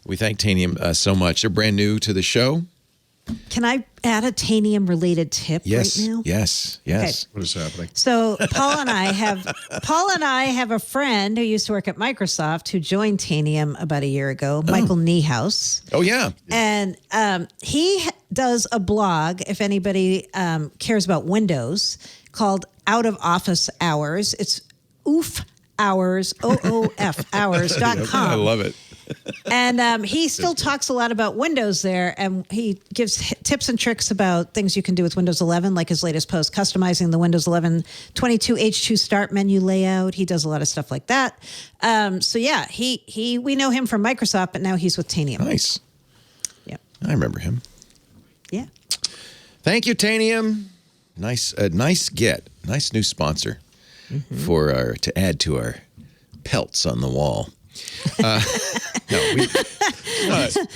We thank Tanium so much. They're brand new to the show.
Can I add a Tanium related tip
Yes.
right now?
Yes. Yes.
What is happening?
So Paul and I have a friend who used to work at Microsoft who joined Tanium about a year ago, Michael Niehaus.
Oh, yeah.
And he does a blog, if anybody cares about Windows, called Out of Office Hours. It's oof hours, OOF hours.com.
I love it.
And he still talks a lot about Windows there, and he gives tips and tricks about things you can do with Windows 11, like his latest post, customizing the Windows 11 22H2 start menu layout. He does a lot of stuff like that. So yeah, we know him from Microsoft, but now he's with Tanium.
Nice.
Yep.
I remember him.
Yeah.
Thank you, Tanium. Nice get. Nice new sponsor to add to our pelts on the wall. No, we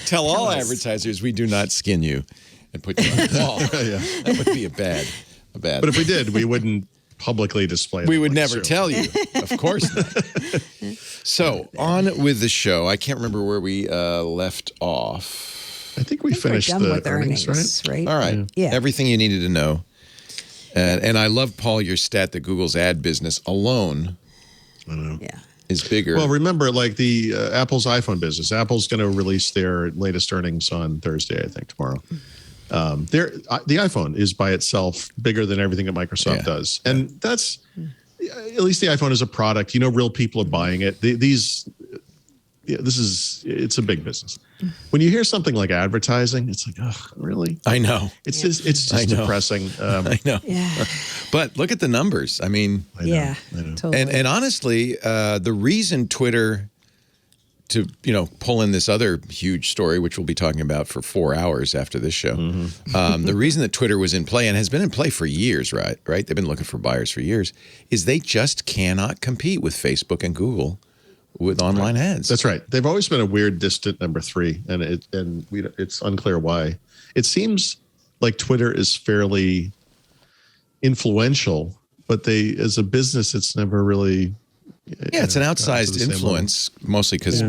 tell all advertisers we do not skin you and put you on the wall.
Yeah.
That would be a bad.
But if we did, we wouldn't publicly display it.
We would never tell you. Of course not. So, on with the show. I can't remember where we left off.
I think we finished
done
the
with
earnings, right?
All right.
Yeah.
Everything you needed to know. And I love, Paul, your stat that Google's ad business alone
Yeah.
is bigger.
Well, remember, like the Apple's iPhone business. Apple's going to release their latest earnings on Thursday, I think, tomorrow. The iPhone is by itself bigger than everything that Microsoft does, and that's at least the iPhone is a product. You know, real people are buying it. It's a big business. When you hear something like advertising, it's like, oh, really?
I know.
It's just depressing.
I know.
Yeah.
But look at the numbers. I mean,
I know.
Totally.
and honestly, the reason Twitter, to pull in this other huge story, which we'll be talking about for 4 hours after this show, the reason that Twitter was in play and has been in play for years, right? They've been looking for buyers for years, is they just cannot compete with Facebook and Google with online ads.
That's right. They've always been a weird, distant number three, and it's unclear why. It seems like Twitter is fairly influential, but as a business, it's never really.
Yeah, it's an outsized influence, mostly because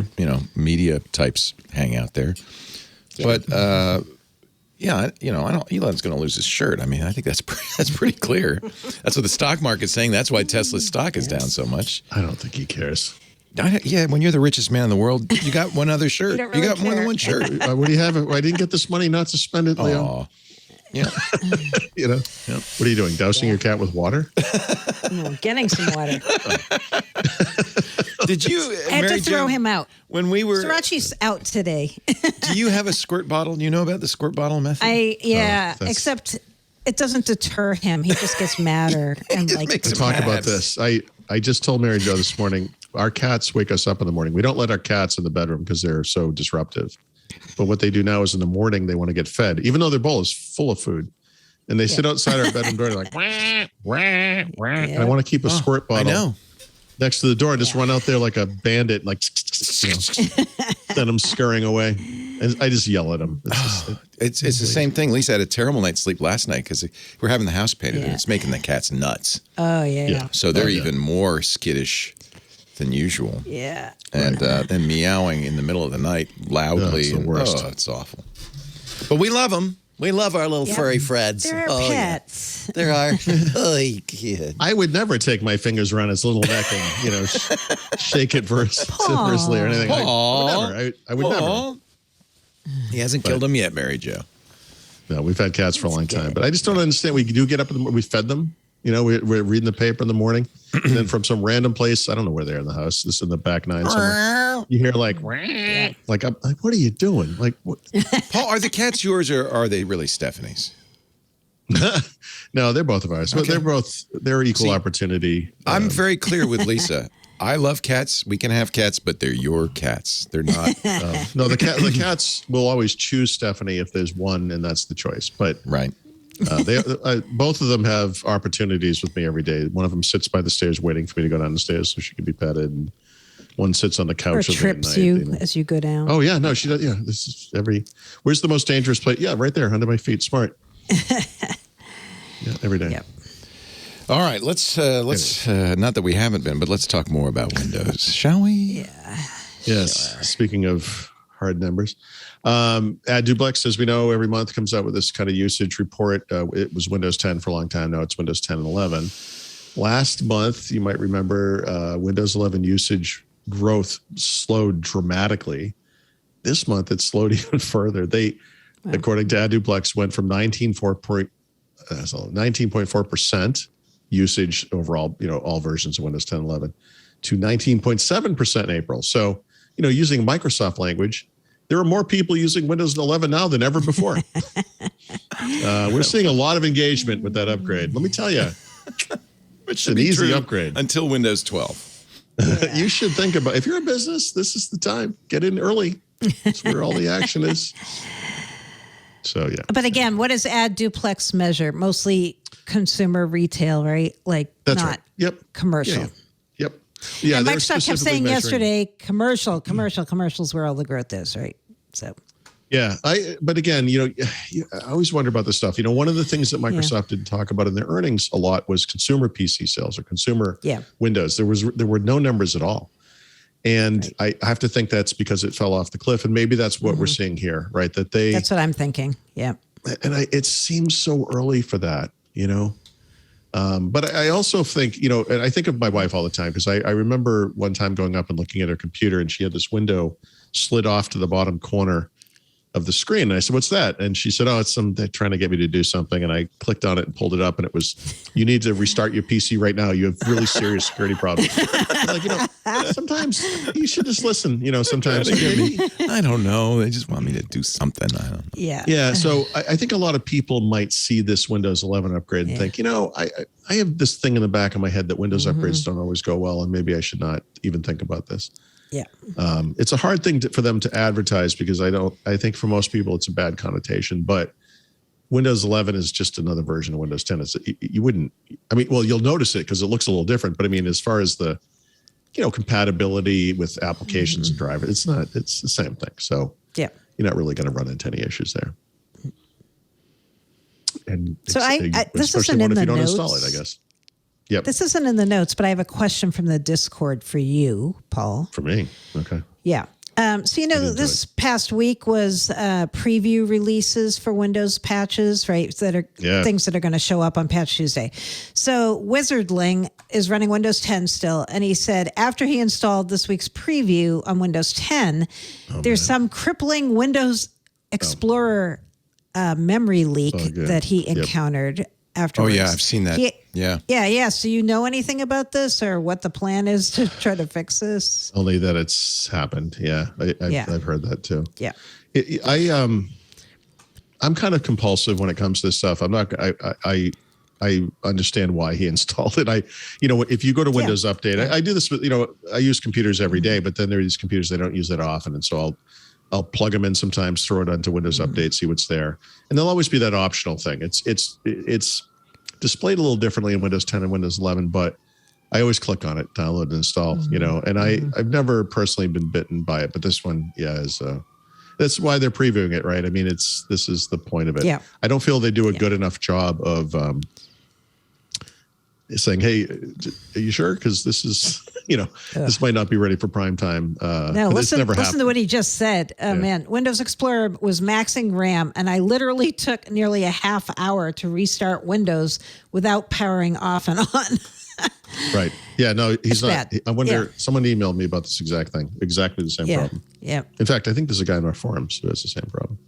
media types hang out there. But Elon's going to lose his shirt. I mean, I think that's pretty clear. That's what the stock market's saying. That's why Tesla's stock is down so much.
I don't think he cares.
Yeah, when you're the richest man in the world, you got one other shirt. You got more than one shirt.
What do you have? I didn't get this money not to spend it, Leo.
Aw. Yeah.
What are you doing? Dousing your cat with water?
No, getting some water.
Did you,
I had
Mary
to throw
Jo,
him out.
when we were...
Sriracha's out today.
Do you have a squirt bottle? Do you know about the squirt bottle method?
Except it doesn't deter him. He just gets madder and like.
Let's talk about this. I just told Mary Jo this morning, our cats wake us up in the morning. We don't let our cats in the bedroom because they're so disruptive. But what they do now is in the morning, they want to get fed, even though their bowl is full of food. And they sit outside our bedroom door like, wah, wah, wah. And I want to keep a squirt bottle next to the door and just run out there like a bandit, like, send them scurrying away. And I just yell at them.
It's the same thing. Lisa had a terrible night's sleep last night because we're having the house painted and it's making the cats nuts.
Oh, yeah.
So they're even more skittish than usual.
Yeah.
And then meowing in the middle of the night loudly.
It's the worst.
Oh, it's awful. But we love them. We love our little furry Freds.
They're our pets.
Yeah. They're our kid.
I would never take my fingers around his little neck and, shake it vociferously or anything. I would never.
He hasn't killed him yet, Mary Jo.
No, we've had cats for a long time. But I just don't understand. We do get up in the morning. We fed them. We're reading the paper in the morning. And then from some random place, I don't know where they're in the house, just in the back nine somewhere, you hear like, I'm like, what are you doing? Like, what?
Paul, are the cats yours or are they really Stephanie's?
No, they're both of ours.
Okay.
They're equal opportunity.
I'm very clear with Lisa. I love cats. We can have cats, but they're your cats. They're not.
No, the cats will always choose Stephanie if there's one, and that's the choice. But
right.
Both of them have opportunities with me every day. One of them sits by the stairs waiting for me to go down the stairs so she can be petted. And one sits on the couch.
Or trips you as you go down.
Oh, yeah. No, she does. Yeah. This is where's the most dangerous place? Yeah, right there under my feet. Smart. Yeah, every day.
Yep.
All right. Let's not that we haven't been, but let's talk more about Windows, shall we?
Yeah. Yes. Sure. Speaking of hard numbers. AdDuplex, as we know, every month comes out with this kind of usage report. It was Windows 10 for a long time. Now it's Windows 10 and 11. Last month, you might remember, Windows 11 usage growth slowed dramatically. This month, it slowed even further. According to AdDuplex, went from 19.4% usage overall, all versions of Windows 10 and 11, to 19.7% in April. So, using Microsoft language, there are more people using Windows 11 now than ever before. We're seeing a lot of engagement with that upgrade. Let me tell you, it's an easy upgrade.
Until Windows 12.
Yeah.
You should think about, if you're a business, this is the time. Get in early. That's where all the action is. So, yeah.
But again, what does AdDuplex measure? Mostly consumer retail, right?
That's
not
right. Yep.
Commercial.
Yep. Yeah,
and
they're
Microsoft kept saying
specifically
yesterday, commercials where all the growth is, right? So.
Yeah, but again, I always wonder about this stuff. One of the things that Microsoft didn't talk about in their earnings a lot was consumer PC sales or consumer Windows. There were no numbers at all. And I have to think that's because it fell off the cliff. And maybe that's what we're seeing here, right? That's
what I'm thinking. Yeah.
And it seems so early for that, But I also think, and I think of my wife all the time because I remember one time going up and looking at her computer and she had this window slid off to the bottom corner of the screen. And I said, what's that? And she said, they're trying to get me to do something. And I clicked on it and pulled it up and it was, you need to restart your PC right now. You have really serious security problems. Sometimes you should just listen, sometimes.
I don't know. They just want me to do something. I don't know.
Yeah.
Yeah. So I think a lot of people might see this Windows 11 upgrade and think, I have this thing in the back of my head that Windows upgrades don't always go well. And maybe I should not even think about this.
Yeah.
It's a hard thing for them to advertise because I think for most people it's a bad connotation, but Windows 11 is just another version of Windows 10. You'll notice it because it looks a little different, but as far as the, compatibility with applications and drivers, it's the same thing. So you're not really going to run into any issues there. And
so this isn't in the notes.
Install it, I guess. Yep.
This isn't in the notes, but I have a question from the Discord for you, Paul.
For me. Okay.
Yeah. This past week was preview releases for Windows patches, right? That are things that are going to show up on Patch Tuesday. So Wizardling is running Windows 10 still, and he said after he installed this week's preview on Windows 10, there's some crippling Windows Explorer memory leak that he encountered afterwards.
Oh, yeah, I've seen that.
Yeah. So you know anything about this or what the plan is to try to fix this?
Only that it's happened. Yeah. I've heard that too.
Yeah.
I'm kind of compulsive when it comes to this stuff. I understand why he installed it. If you go to Windows Update, I do this with, I use computers every day, but then there are these computers I don't use that often. And so I'll plug them in sometimes, throw it onto Windows Update, see what's there. And there'll always be that optional thing. It's displayed a little differently in Windows 10 and Windows 11, but I always click on it, download and install, and I've never personally been bitten by it, but this one, that's why they're previewing it, right? This is the point of it.
Yeah.
I don't feel they do a good enough job of saying, hey, are you sure? Because this is, this might not be ready for prime time.
No, listen to what he just said. Man, Windows Explorer was maxing RAM, and I literally took nearly a half hour to restart Windows without powering off and on.
Right. Yeah, no, he's not.
Bad.
I wonder, someone emailed me about this exact thing, exactly the same problem.
Yeah.
In fact, I think there's a guy in our forums who has the same problem.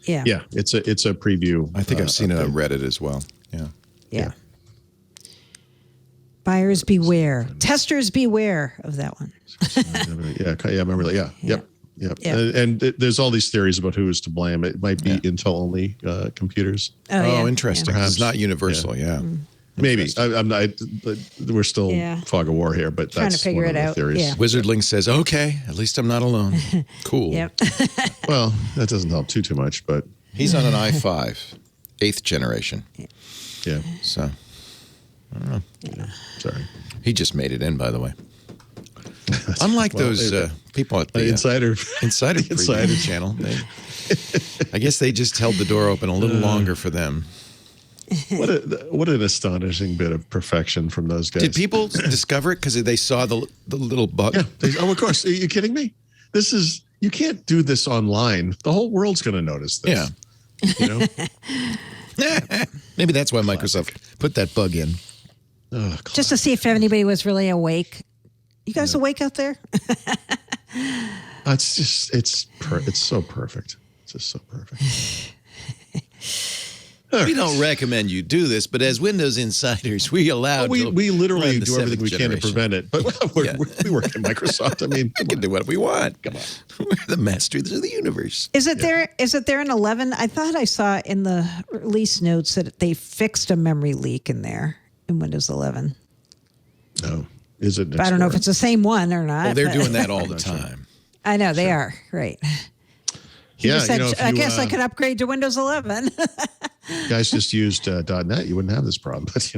Yeah.
Yeah, it's a preview.
I think I've seen it on Reddit as well.
Yeah. Buyers beware. Testers beware of that one.
Yeah, I remember that. Yeah. Yep. And there's all these theories about who is to blame. It might be Intel only computers.
Oh, interesting. It's not universal. Yeah.
Maybe. I'm not. We're still fog of war here, but
trying
that's
to figure
one
it
of the
out.
theories.
Yeah.
Wizardling says, "Okay, at least I'm not alone." Cool.
Yep.
Well, that doesn't help too much, but
he's on an i5, 8th generation.
Yeah.
So I don't know.
Yeah. Sorry.
He just made it in, by the way. Unlike those people at the
Insider
Preview channel, I guess they just held the door open a little longer for them.
What an astonishing bit of perfection from those guys.
Did people discover it because they saw the little bug?
Yeah. Of course. Are you kidding me? This is, you can't do this online. The whole world's going to notice this.
Yeah.
You know?
Maybe that's why Microsoft put that bug in.
Just to see if anybody was really awake. You guys awake out there?
It's just, it's so perfect. It's just so perfect.
We don't recommend you do this, but as Windows insiders, we
literally
run
do everything we can to prevent it. But we work at Microsoft. I mean,
we can do what we want. Come on. We're the masters of the universe.
Is it there? Is it there in 11? I thought I saw in the release notes that they fixed a memory leak in there in Windows 11.
No. Is it?
But I don't know if it's the same one or not.
Oh, they're doing that all the time.
I know they are. Right. He just said, I guess I could upgrade to Windows 11.
Guys just used .NET, you wouldn't have this problem. But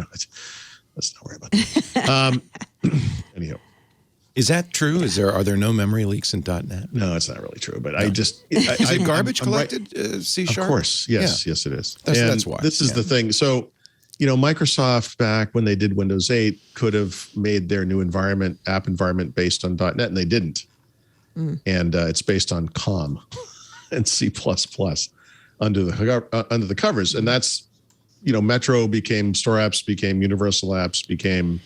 let's not worry about that. Anyhow,
is that true? Are there no memory leaks in .NET?
No, it's not really true. But
is it garbage collected? C#?
Of course, yes, yes, it is.
That's why.
This is the thing. So, Microsoft back when they did Windows 8 could have made their new app environment based on .NET, and they didn't. And it's based on COM and C++ under the covers, and that's Metro became store apps, became universal apps, became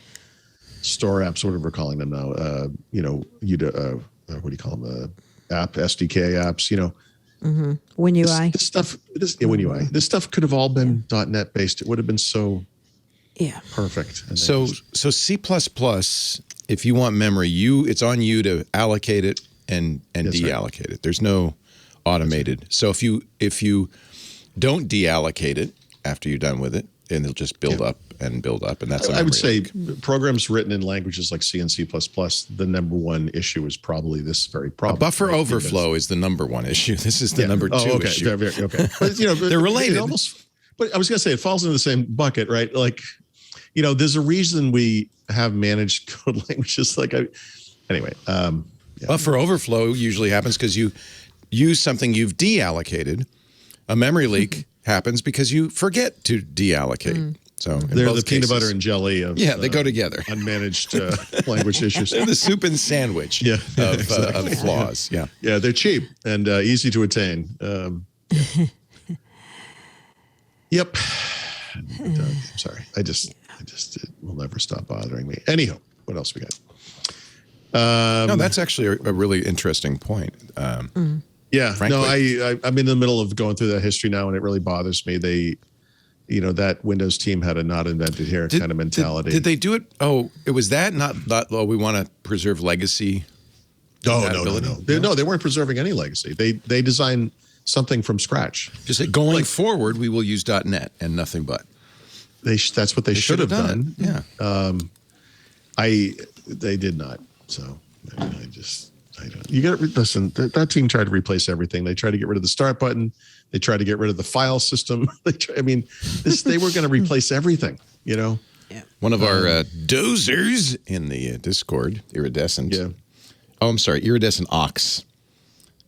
store apps, whatever we're calling them now. What do you call them? App SDK apps.
WinUI.
WinUI. This stuff could have all been .NET based. It would have been so perfect. And
so C++. If you want memory, it's on you to allocate it and deallocate it. There's no automated. So if you don't deallocate it after you're done with it, and it'll just build up and build up, and that's
I would say programs written in languages like C and C++, the number one issue is probably this very problem.
Buffer overflow is the number one issue. This is the number two issue.
Okay. But
they're related.
But I was going to say it falls into the same bucket, right? Like, there's a reason we have managed code languages. Anyway.
Buffer overflow usually happens because you use something you've deallocated. A memory leak happens because you forget to deallocate. So
they're the peanut butter and jelly of
they go together.
Unmanaged language issues.
They're the soup and sandwich of flaws. Yeah,
they're cheap and easy to attain. Yep. I'm sorry. It will never stop bothering me. Anyhow, what else we got?
No, that's actually a really interesting point.
Yeah,
frankly.
no, I'm in the middle of going through that history now, and it really bothers me. That Windows team had a not invented here kind of mentality.
Did they do it? Oh, it was that not we want to preserve legacy.
No, they weren't preserving any legacy. They designed something from scratch.
Just going forward, we will use .NET and nothing but.
That's what they should have done.
Yeah.
They did not. So you got to listen. That team tried to replace everything. They tried to get rid of the start button. They tried to get rid of the file system. They were going to replace everything. Yeah.
One of our dozers in the Discord, Iridescent.
Yeah.
Oh, I'm sorry, Iridescent Ox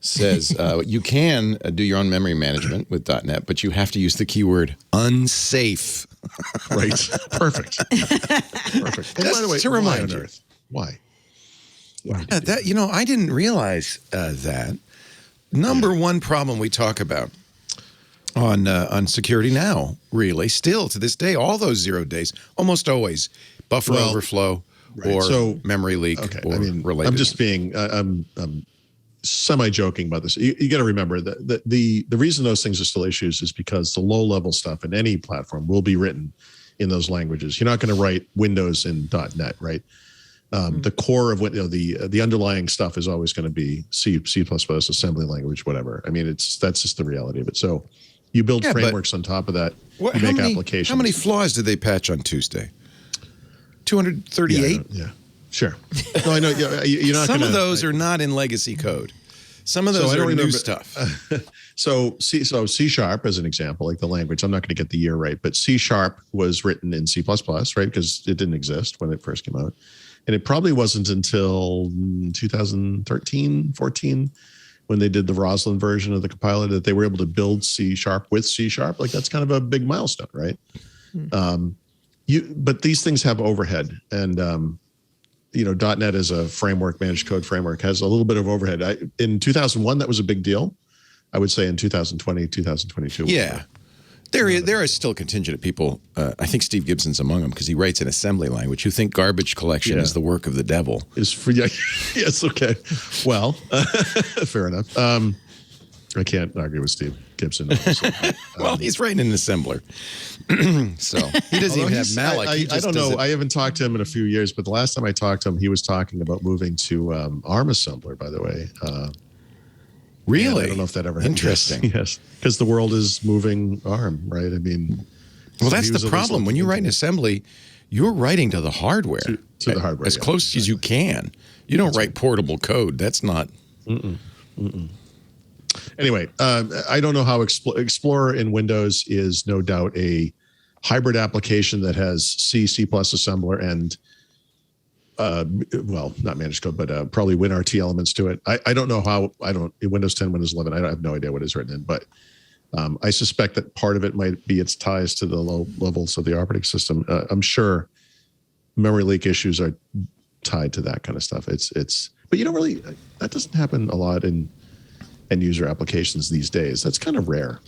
says you can do your own memory management with .NET, but you have to use the keyword unsafe.
Right. Perfect. Perfect. And by the way,
to remind you,
why?
I didn't realize that. Number one problem we talk about on Security Now, really, still to this day, all those 0 days, almost always buffer overflow or memory leak or related.
I'm just being, I'm semi-joking about this. You got to remember that the reason those things are still issues is because the low-level stuff in any platform will be written in those languages. You're not going to write Windows in .NET, right? The core of what the underlying stuff is always going to be C++, assembly language, whatever. That's just the reality of it. So you build frameworks on top of that. You make applications.
How many flaws did they patch on Tuesday? 238?
Yeah, sure. No, I know. You're not.
Some of those are not in legacy code. Some of those are new stuff.
So C# as an example, like the language. I'm not going to get the year right, but C# was written in C++, right? Because it didn't exist when it first came out. And it probably wasn't until 2013, 14, when they did the Roslyn version of the compiler that they were able to build C# with C#. Like that's kind of a big milestone, right? But these things have overhead, and .NET as a framework, managed code framework, has a little bit of overhead. In 2001, that was a big deal. I would say in 2020, 2022.
Yeah. There are still contingent of people, I think Steve Gibson's among them, because he writes in assembly language, who think garbage collection is the work of the devil.
Yes, okay. Well, fair enough. I can't argue with Steve Gibson.
Well, he's writing in assembler. So he doesn't even have malloc.
I don't know. I haven't talked to him in a few years, but the last time I talked to him, he was talking about moving to ARM assembler, by the way.
Really?
I don't know if that ever happened.
Interesting.
Yes, because the world is moving ARM, right? I mean,
well, that's the problem. When you write an assembly, you're writing to the hardware.
To the hardware.
As close as you can. You don't write portable code. That's not.
Anyway, I don't know how Explorer in Windows is no doubt a hybrid application that has C, C++ assembler, and not managed code, but probably WinRT elements to it. I don't know how. Windows 10, Windows 11. I have no idea what is written in, but I suspect that part of it might be its ties to the low levels of the operating system. I'm sure memory leak issues are tied to that kind of stuff. But you don't really. That doesn't happen a lot in end user applications these days. That's kind of rare,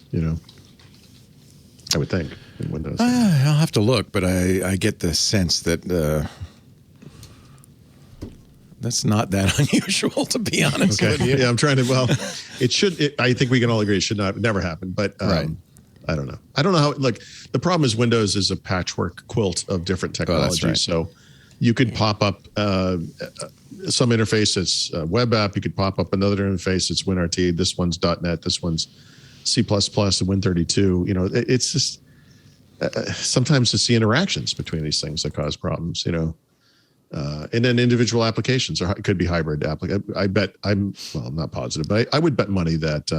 I would think in Windows.
I'll have to look, but I get the sense that. That's not that unusual, to be honest with you.
Yeah, I'm trying to. Well, it should. I think we can all agree it should never happen. But
right.
I don't know. I don't know how. Like the problem is Windows is a patchwork quilt of different technologies.
Right.
So you could pop up some interface that's a web app. You could pop up another interface that's WinRT. This one's .NET. This one's C++ and Win32. It's just sometimes it's the interactions between these things that cause problems. And then individual applications could be hybrid. I bet I'm not positive, but I would bet money that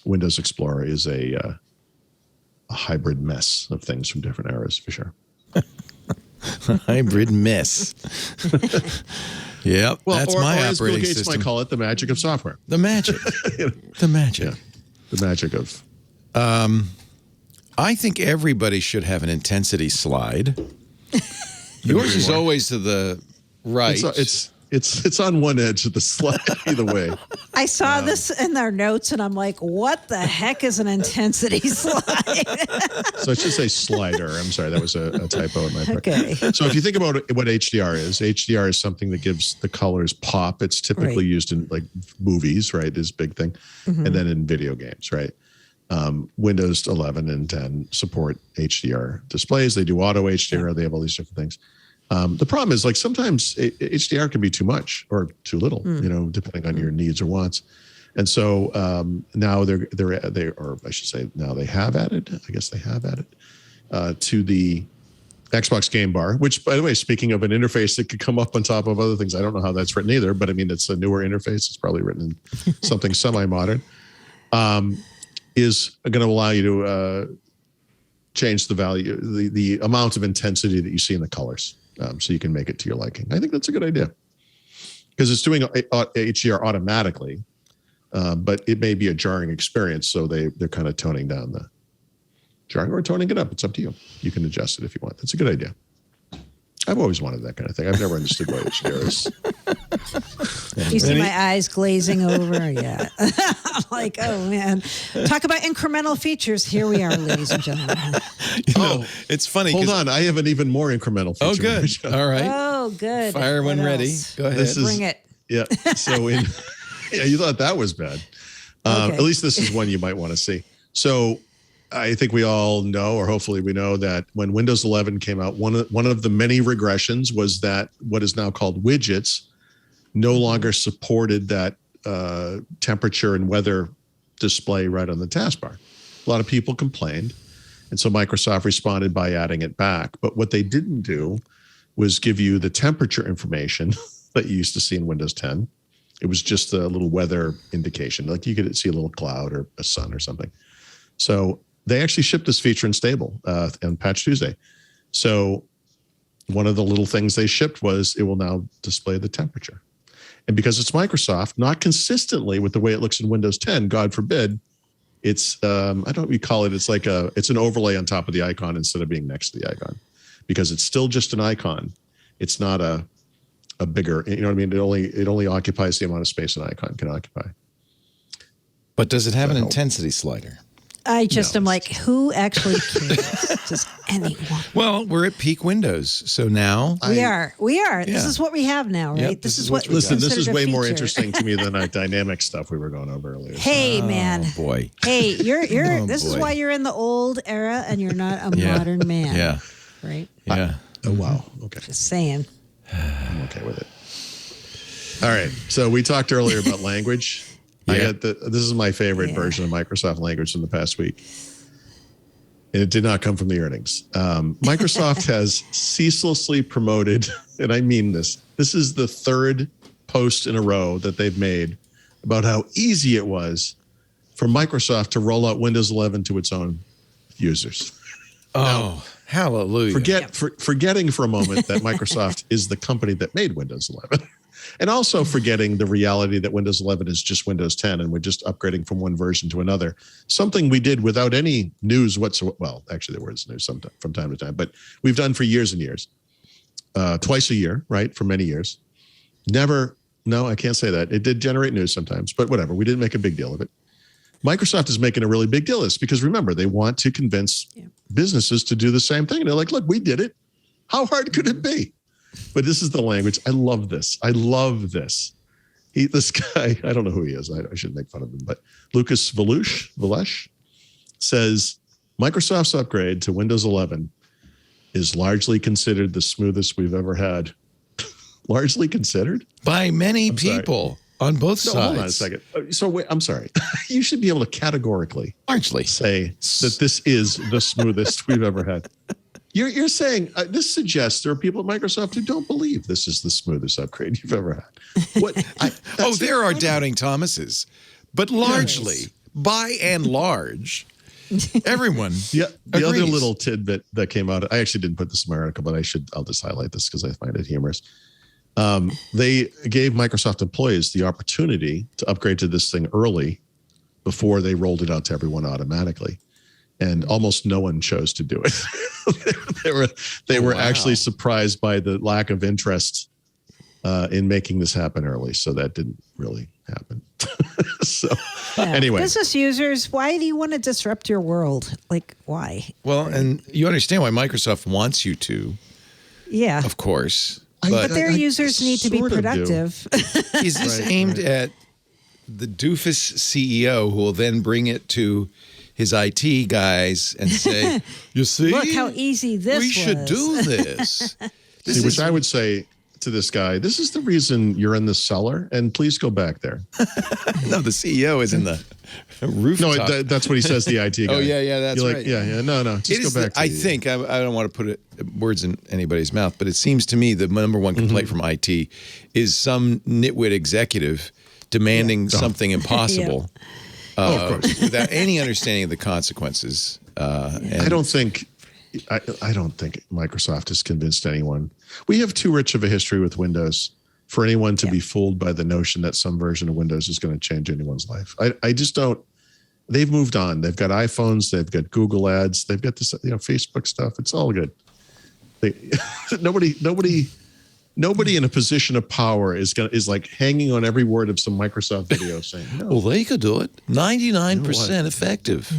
Windows Explorer is a hybrid mess of things from different eras for sure.
Hybrid mess. Yep, that's my
as Bill
operating
Gates
system.
might call it the magic of software.
The magic. The magic.
Yeah. The magic of.
I think everybody should have an intensity slide. Yours is always to the right.
It's on one edge of the slide either way.
I saw this in their notes, and I'm like, "What the heck is an intensity slide?"
So I should say slider. I'm sorry, that was a typo in my part.
Okay.
So if you think about what HDR is something that gives the colors pop. It's typically used in like movies, right? Is a big thing, and then in video games, right? Windows 11 and 10 support HDR displays. They do auto HDR. They have all these different things. The problem is, like, sometimes HDR can be too much or too little, depending on your needs or wants. And so now now they have added. I guess they have added to the Xbox Game Bar. Which, by the way, speaking of an interface that could come up on top of other things, I don't know how that's written either. But I mean, it's a newer interface. It's probably written in something semi-modern. Is going to allow you to change the value, the amount of intensity that you see in the colors, so you can make it to your liking. I think that's a good idea because it's doing HDR automatically, but it may be a jarring experience. So they're kind of toning down the jarring or toning it up. It's up to you. You can adjust it if you want. That's a good idea. I've always wanted that kind of thing. I've never understood why HDR is.
You see my eyes glazing over. Yeah. I'm like, oh, man. Talk about incremental features. Here we are, ladies and gentlemen.
It's funny.
Hold on. I have an even more incremental feature.
Oh, good. All right.
Oh, good.
Fire when ready. Go ahead.
Bring it.
Yeah. So you thought that was bad.
Okay.
At least this is one you might want to see. So I think we all know, or hopefully we know, that when Windows 11 came out, one of the many regressions was that what is now called widgets no longer supported that temperature and weather display right on the taskbar. A lot of people complained, and so Microsoft responded by adding it back. But what they didn't do was give you the temperature information that you used to see in Windows 10. It was just a little weather indication, like you could see a little cloud or a sun or something. So they actually shipped this feature in stable on Patch Tuesday. So one of the little things they shipped was it will now display the temperature. And because it's Microsoft, not consistently with the way it looks in Windows 10, God forbid, it's, I don't know what you call it. It's an overlay on top of the icon instead of being next to the icon, because it's still just an icon. It's not a bigger, you know what I mean? It only occupies the amount of space an icon can occupy.
But does it have an intensity slider?
I just am like, who actually cares? Does anyone?
Well, we're at peak Windows, so now
We are. This is what we have now, right?
Yep,
this is
what
what.
Listen, this is
considered a
way more
feature.
interesting to me than that dynamic stuff we were going over earlier.
Hey, man.
boy.
Hey, you're. This is
boy.
why you're in the old era and you're not a modern man.
Yeah.
Right.
Yeah.
Oh, wow. Okay.
Just saying.
I'm okay with it. All right. So we talked earlier about language.
Yeah.
This is my favorite version of Microsoft language in the past week. And it did not come from the earnings. Microsoft has ceaselessly promoted, and I mean this is the third post in a row that they've made about how easy it was for Microsoft to roll out Windows 11 to its own users.
Oh, hallelujah.
Forgetting for a moment that Microsoft is the company that made Windows 11. And also forgetting the reality that Windows 11 is just Windows 10 and we're just upgrading from one version to another. Something we did without any news whatsoever. Well, actually, there was news from time to time, but we've done for years and years. Twice a year, right? For many years. No, I can't say that. It did generate news sometimes, but whatever. We didn't make a big deal of it. Microsoft is making a really big deal of this because remember, they want to convince businesses to do the same thing. And they're like, look, we did it. How hard could it be? But this is the language. I love this. This guy, I don't know who he is. I shouldn't make fun of him, but Lucas Valesh says Microsoft's upgrade to Windows 11 is largely considered the smoothest we've ever had. Largely considered?
By many people on both sides.
Hold on a second. So wait, I'm sorry. You should be able to categorically say that this is the smoothest we've ever had. You're saying this suggests there are people at Microsoft who don't believe this is the smoothest upgrade you've ever had. What?
There are doubting Thomases, but largely, by and large, everyone.
The other little tidbit that came out, I actually didn't put this in my article, but I'll just highlight this because I find it humorous. They gave Microsoft employees the opportunity to upgrade to this thing early before they rolled it out to everyone automatically. And almost no one chose to do it. they were actually surprised by the lack of interest in making this happen early. So that didn't really happen. Anyway.
Business users, why do you want to disrupt your world? Like, why?
Well, and you understand why Microsoft wants you to.
Yeah.
Of course.
But their users need to be productive.
Is this aimed at the doofus CEO who will then bring it to his IT guys and say, you see,
look how easy this was.
We should do this.
Which I would say to this guy, this is the reason you're in the cellar, and please go back there.
No, the CEO is in the rooftop.
No, that's what he says, the IT guy.
Oh, yeah, that's right.
No, just go back to
I think, I don't want to put words in anybody's mouth, but it seems to me the number one complaint from IT is some nitwit executive demanding something impossible. Of course. Without any understanding of the consequences.
I don't think Microsoft has convinced anyone. We have too rich of a history with Windows for anyone to be fooled by the notion that some version of Windows is going to change anyone's life. I just don't. They've moved on. They've got iPhones. They've got Google ads. They've got this, Facebook stuff. It's all good. Nobody in a position of power is like hanging on every word of some Microsoft video saying, no.
Well, they could do it. 99% effective.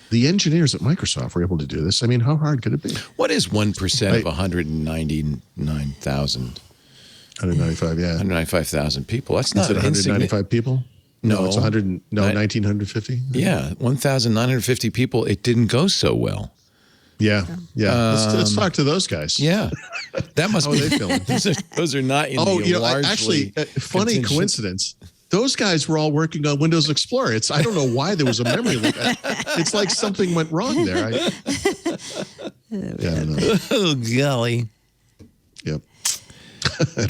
The engineers at Microsoft were able to do this. I mean, how hard could it be?
What is 1% of 199,000?
195, yeah.
195,000 people. That's not
195 people?
No,
it's 1950.
Yeah, 1,950 people. It didn't go so well.
Yeah. Let's talk to those guys.
Yeah, that must be.
How are they feeling?
Those are not in the largely.
Actually, funny coincidence. Those guys were all working on Windows Explorer. I don't know why there was a memory leak. It's like something went wrong there. I don't know.
Oh golly.
Yep.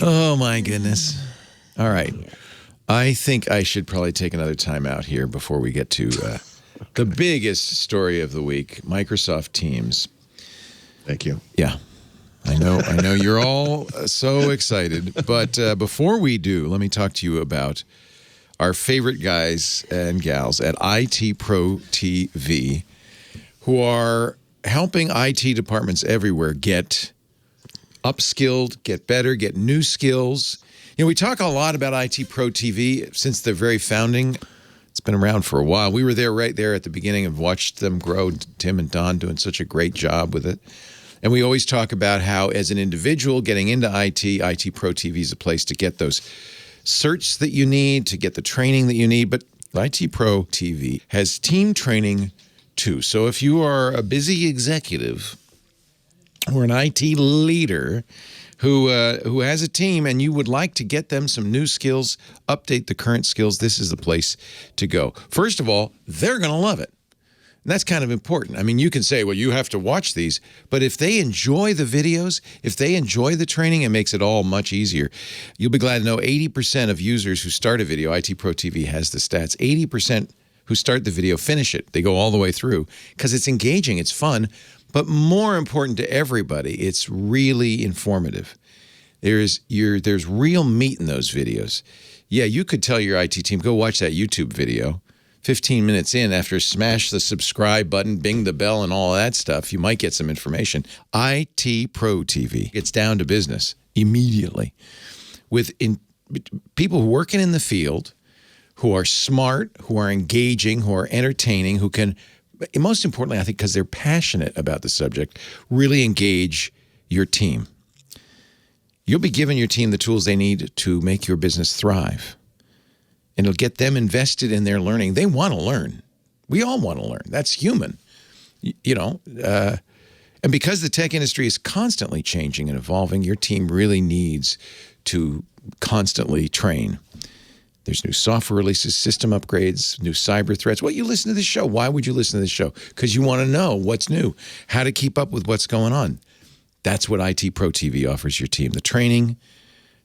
Oh my goodness. All right. I think I should probably take another time out here before we get to the biggest story of the week, Microsoft Teams.
Thank you.
Yeah. I know you're all so excited. But before we do, let me talk to you about our favorite guys and gals at IT Pro TV who are helping IT departments everywhere get upskilled, get better, get new skills. You know, we talk a lot about IT Pro TV since their very founding. It's been around for a while. We were there right there at the beginning and watched them grow. Tim and Don doing such a great job with it. And we always talk about how, as an individual getting into IT Pro TV is a place to get those certs that you need, to get the training that you need. But IT Pro TV has team training too. So if you are a busy executive or an IT leader who has a team and you would like to get them some new skills, update the current skills, this is the place to go. First of all, they're going to love it. And that's kind of important. I mean, you can say, well, you have to watch these, but if they enjoy the videos, if they enjoy the training, it makes it all much easier. You'll be glad to know 80% of users who start a video, IT Pro TV has the stats, 80% who start the video finish it. They go all the way through because it's engaging, it's fun, but more important to everybody, it's really informative. There's real meat in those videos. Yeah, you could tell your IT team, go watch that YouTube video. 15 minutes in, after smash the subscribe button, bing the bell, and all that stuff, you might get some information. IT Pro TV gets down to business immediately with people working in the field who are smart, who are engaging, who are entertaining, who can, most importantly, I think because they're passionate about the subject, really engage your team. You'll be giving your team the tools they need to make your business thrive. And it'll get them invested in their learning. They want to learn. We all want to learn. That's human, you know. And because the tech industry is constantly changing and evolving, your team really needs to constantly train. There's new software releases, system upgrades, new cyber threats. Well, you listen to this show. Why would you listen to this show? Because you want to know what's new, how to keep up with what's going on. That's what IT Pro TV offers your team. The training,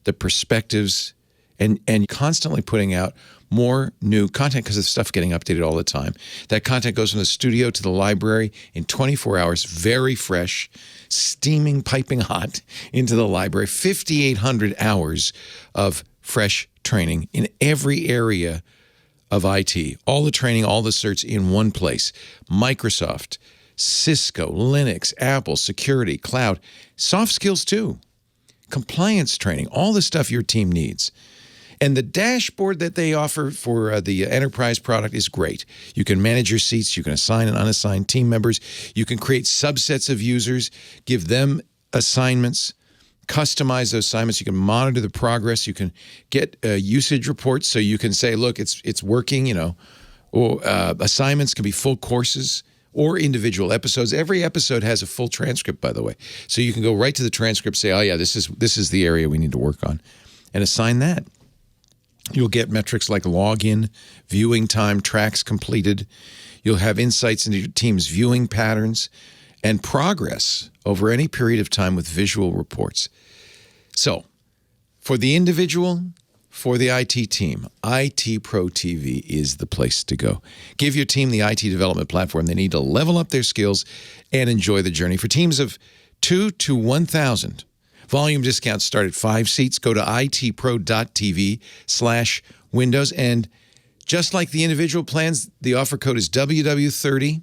the perspectives, and constantly putting out more new content because the stuff getting updated all the time. That content goes from the studio to the library in 24 hours, very fresh, steaming, piping hot into the library. 5,800 hours of fresh training in every area of IT. All the training, all the certs in one place. Microsoft, Cisco, Linux, Apple, security, cloud, soft skills too, compliance training, all the stuff your team needs. And the dashboard that they offer for the enterprise product is great. You can manage your seats. You can assign and unassigned team members. You can create subsets of users, give them assignments, customize those assignments. You can monitor the progress. You can get usage reports so you can say, look, it's working, you know. Or assignments can be full courses or individual episodes. Every episode has a full transcript, by the way. So you can go right to the transcript, say, oh, yeah, this is the area we need to work on, and assign that. You'll get metrics like login, viewing time, tracks completed. You'll have insights into your team's viewing patterns and progress over any period of time with visual reports. So, for the individual, for the IT team, IT Pro TV is the place to go. Give your team the IT development platform they need to level up their skills and enjoy the journey. For teams of 2 to 1,000, volume discounts start at 5 seats. Go to itpro.tv/windows. And just like the individual plans, the offer code is WW30.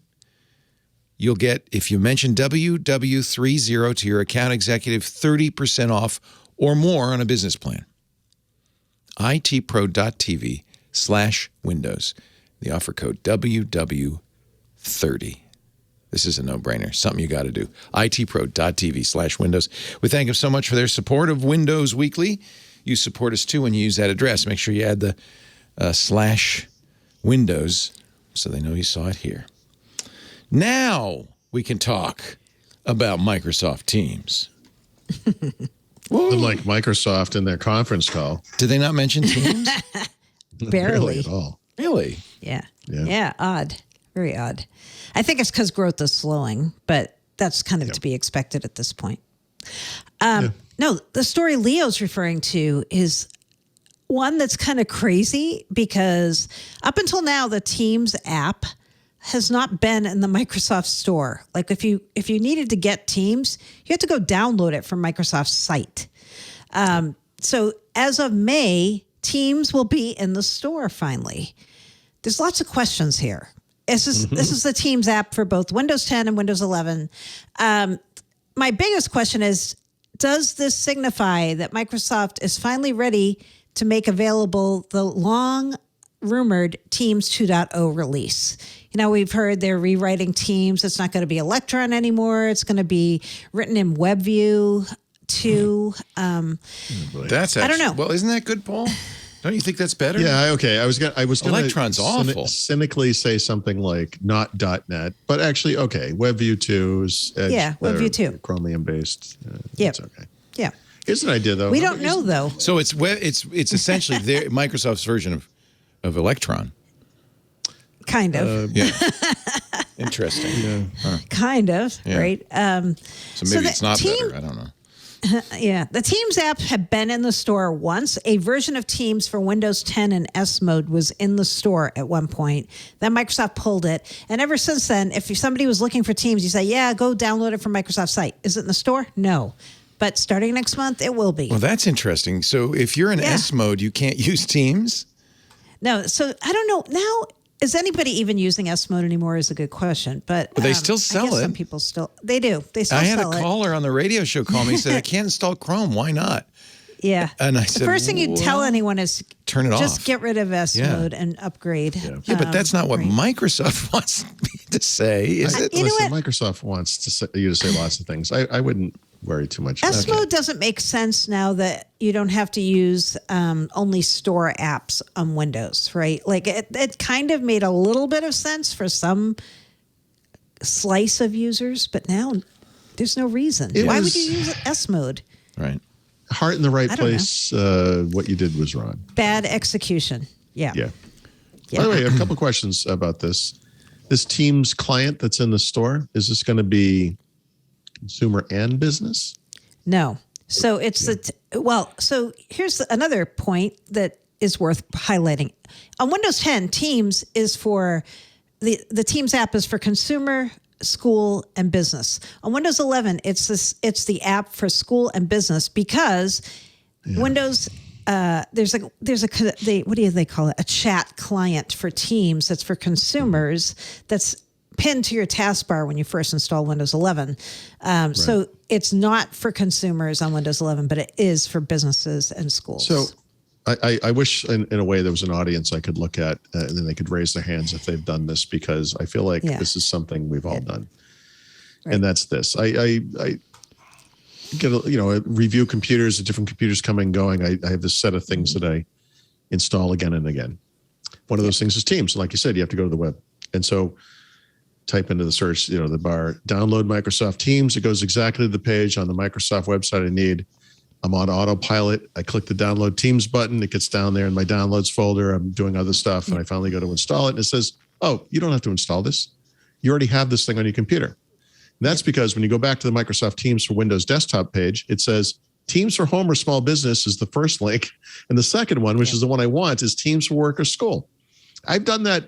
You'll get, if you mention WW30 to your account executive, 30% off or more on a business plan. itpro.tv/windows. The offer code WW30. This is a no-brainer, something you got to do. itpro.tv/windows. We thank them so much for their support of Windows Weekly. You support us too when you use that address. Make sure you add the /windows so they know you saw it here. Now we can talk about Microsoft Teams.
Unlike Microsoft in their conference call.
Did they not mention Teams?
Barely
at all.
Really?
Yeah, odd. Very odd. I think it's because growth is slowing, but that's kind of to be expected at this point. No, the story Leo's referring to is one that's kind of crazy because up until now, the Teams app has not been in the Microsoft store. Like if you needed to get Teams, you had to go download it from Microsoft's site. So as of May, Teams will be in the store finally. There's lots of questions here. This is the Teams app for both Windows 10 and Windows 11. My biggest question is, does this signify that Microsoft is finally ready to make available the long-rumored Teams 2.0 release? You know, we've heard they're rewriting Teams. It's not going to be Electron anymore. It's going to be written in WebView 2.
That's actually,
I don't know.
Well, isn't that good, Paul? Don't you think that's better?
Yeah, okay. I was gonna
Electron's awful.
Cynically say something like not .NET, but actually, okay, WebView 2's Edge,
WebView 2,
Chromium based.
Yeah,
it's okay.
Yeah.
Here's an idea, though.
We don't know, though.
So it's essentially Microsoft's version of Electron.
Kind of.
Yeah. Interesting.
Yeah.
Huh.
Kind of,
Yeah.
right?
So maybe it's not better. I don't know.
Yeah. The Teams app had been in the store once. A version of Teams for Windows 10 and S mode was in the store at one point. Then Microsoft pulled it. And ever since then, if somebody was looking for Teams, you say, yeah, go download it from Microsoft's site. Is it in the store? No. But starting next month, it will be.
Well, that's interesting. So if you're in S mode, you can't use Teams?
No. So I don't know. Now, is anybody even using S mode anymore is a good question. But
they still sell
I guess
it.
Some people still, they do. They still
I had
sell
a caller on the radio show call me and said, I can't install Chrome. Why not?
Yeah.
And I said,
the first thing you tell anyone is
turn it
just
off.
get rid of S mode and upgrade.
Yeah, but that's not what Microsoft wants me to say, is it?
Listen, Microsoft wants you to say lots of things. I wouldn't worry too much.
S mode doesn't make sense now that you don't have to use only store apps on Windows, right? Like it kind of made a little bit of sense for some slice of users, but now there's no reason. Why would you use S mode?
Right.
Heart in the right place. What you did was wrong.
Bad execution. Yeah.
By the way, a couple questions about this. This Teams client that's in the store, is this going to be consumer and business?
No. So it's so here's another point that is worth highlighting. On Windows 10, Teams is for the Teams app is for consumer, school, and business. On Windows 11, it's the app for school and business because Windows there's a what do they call it? A chat client for Teams that's for consumers that's pinned to your taskbar when you first install Windows 11. So it's not for consumers on Windows 11, but it is for businesses and schools.
So I wish in a way there was an audience I could look at and then they could raise their hands if they've done this, because I feel like this is something we've all done. Right. And that's this. I get review computers, different computers coming and going. I have this set of things that I install again and again. One of those things is Teams. Like you said, you have to go to the web. And so type into the search, the bar, download Microsoft Teams. It goes exactly to the page on the Microsoft website I need. I'm on autopilot. I click the download Teams button. It gets down there in my downloads folder. I'm doing other stuff. And I finally go to install it. And it says, oh, you don't have to install this. You already have this thing on your computer. And that's because when you go back to the Microsoft Teams for Windows desktop page, it says Teams for home or small business is the first link. And the second one, which is the one I want, is Teams for work or school. I've done that.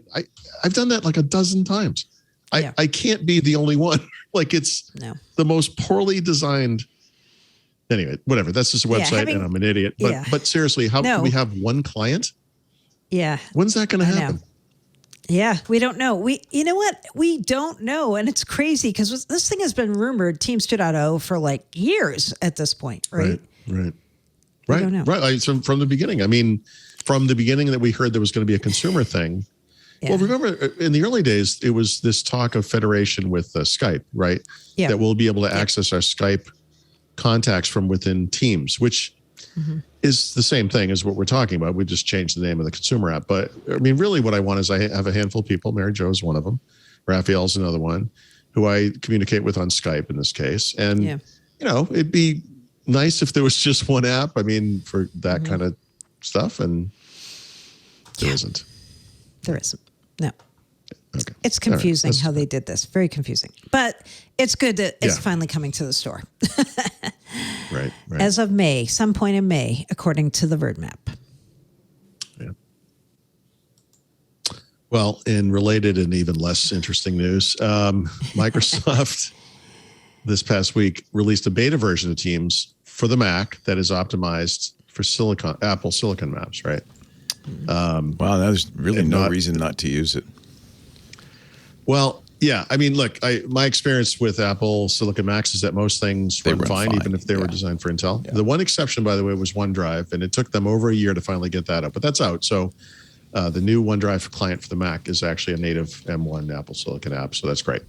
I've done that like a dozen times. I can't be the only one. Like it's the most poorly designed. Anyway, whatever. That's just a website and I'm an idiot. But seriously, how can we have one client?
Yeah.
When's that going to happen?
Yeah, we don't know. You know what? We don't know. And it's crazy because this thing has been rumored, Teams 2.0, for like years at this point, right?
Right.
We don't know.
Right. So from the beginning. I mean, from the beginning that we heard there was going to be a consumer thing. Yeah. Well, remember in the early days, it was this talk of federation with Skype, right? Yeah. That we'll be able to access our Skype contacts from within Teams, which is the same thing as what we're talking about. We just changed the name of the consumer app. But I mean, really what I want is I have a handful of people. Mary Jo is one of them. Raphael's another one who I communicate with on Skype in this case. And, it'd be nice if there was just one app. I mean, for that kind of stuff. And there isn't.
There isn't. No.
Okay.
It's confusing how they did this. Very confusing. But it's good that it's finally coming to the store.
Right.
As of May, some point in May, according to the roadmap.
Yeah. Well, in related and even less interesting news, Microsoft this past week released a beta version of Teams for the Mac that is optimized for Apple Silicon maps, right?
Wow, there's really no reason not to use it.
Well, Yeah, I mean, look, my experience with Apple Silicon Macs is that most things run fine, even if they were designed for Intel. Yeah. The one exception, by the way, was OneDrive, and it took them over a year to finally get that up, but that's out. So the new OneDrive client for the Mac is actually a native M1 Apple Silicon app, so that's great.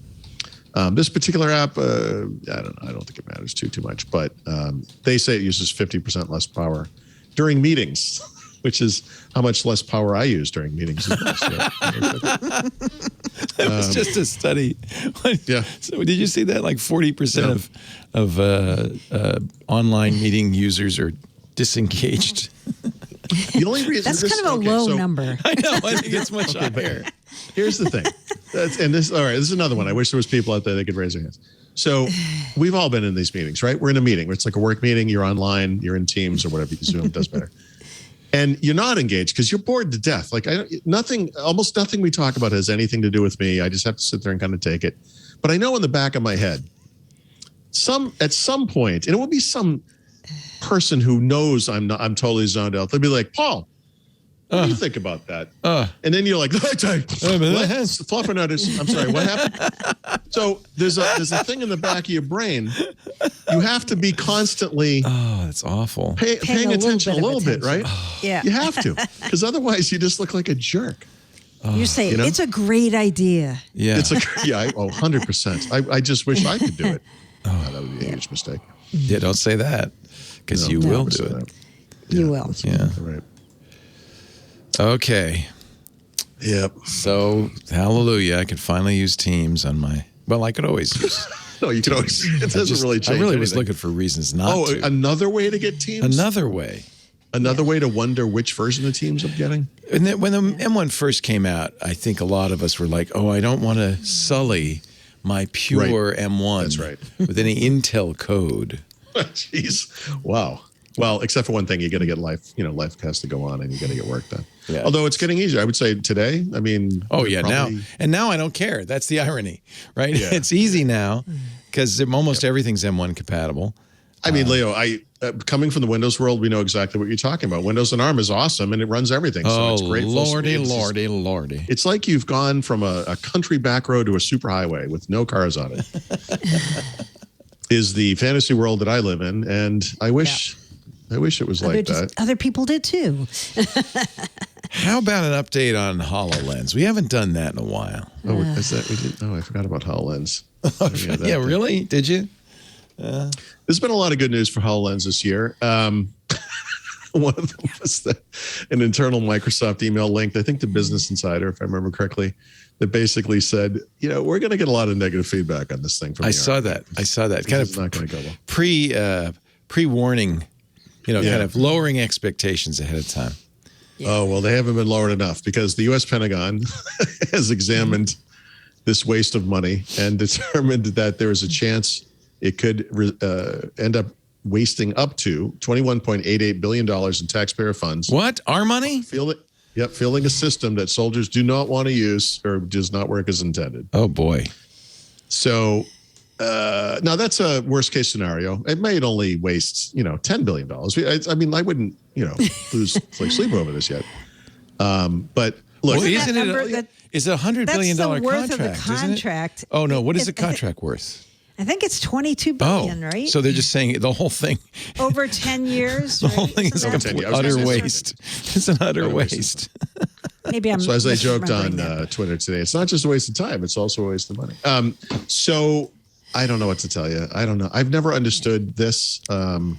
This particular app, I don't think it matters too much, but they say it uses 50% less power during meetings, which is how much less power I use during meetings.
That was just a study.
Yeah.
So did you see that? Like 40% of online meeting users are disengaged.
The only reason
that's kind of a low number.
I know. I think it's much higher.
Here's the thing. This is another one. I wish there was people out there that could raise their hands. So we've all been in these meetings, right? We're in a meeting. It's like a work meeting. You're online. You're in Teams or whatever. Zoom does better. And you're not engaged because you're bored to death. Like almost nothing we talk about has anything to do with me. I just have to sit there and kind of take it. But I know in the back of my head, at some point, and it will be some person who knows I'm totally zoned out. They'll be like, Paul, what do you think about that? And then you're like, fluffernutters. I'm sorry, what happened? So there's a thing in the back of your brain. You have to be constantly
that's awful.
Paying attention a little bit, right?
Yeah.
You have to, because otherwise you just look like a jerk.
You say, it's a great idea.
Yeah.
100%. I just wish I could do it. That would be a huge mistake.
Yeah, don't say that, because you will do it.
You will.
Yeah.
Right.
Okay.
Yep.
So, hallelujah, I can finally use Teams on my... Well, I could always use...
No, you could always... It doesn't really change
I really
anything.
was looking for reasons not to.
Another way to get Teams?
Another way.
Another way to wonder which version of Teams I'm getting?
And then when the M1 first came out, I think a lot of us were like, I don't want to sully my pure M1
That's right.
with any Intel code.
Jeez. Wow. Well, except for one thing, you got to get life has to go on and you got to get work done.
Yeah.
Although it's getting easier. I would say today, I mean.
Now I don't care. That's the irony, right?
Yeah.
It's easy now because almost everything's M1 compatible.
I mean, Leo, coming from the Windows world, we know exactly what you're talking about. Windows and ARM is awesome and it runs everything. So it's great.
Lordy.
It's like you've gone from a country back road to a superhighway with no cars on it. Is the fantasy world that I live in. And I wish it was like that.
Other people did too.
How about an update on HoloLens? We haven't done that in a while.
Oh, is that we did? Oh, I forgot about HoloLens.
Yeah, really? Did you?
There's been a lot of good news for HoloLens this year. One of them was an internal Microsoft email linked, I think, to Business Insider, if I remember correctly, that basically said, we're going to get a lot of negative feedback on this thing. From
I saw that. Kind of
not going to go well.
Pre-warning, kind of lowering expectations ahead of time.
Yeah. Oh, well, they haven't been lowered enough because the U.S. Pentagon has examined this waste of money and determined that there is a chance it could end up wasting up to $21.88 billion in taxpayer funds.
What? Our money?
Fielding a system that soldiers do not want to use or does not work as intended.
Oh, boy.
So now that's a worst case scenario. It might only waste, $10 billion. I mean, I wouldn't, lose sleep over this yet. But look,
it's a $100 billion
that's the worth
contract,
of the contract.
Isn't it? Oh, no. What is the contract worth?
I think it's $22 billion, right?
So they're just saying the whole thing
over 10 years.
The whole thing is utter waste. It's an utter waste.
Maybe I'm.
So as I joked on Twitter today, it's not just a waste of time; it's also a waste of money. So I don't know what to tell you. I don't know. I've never understood this. And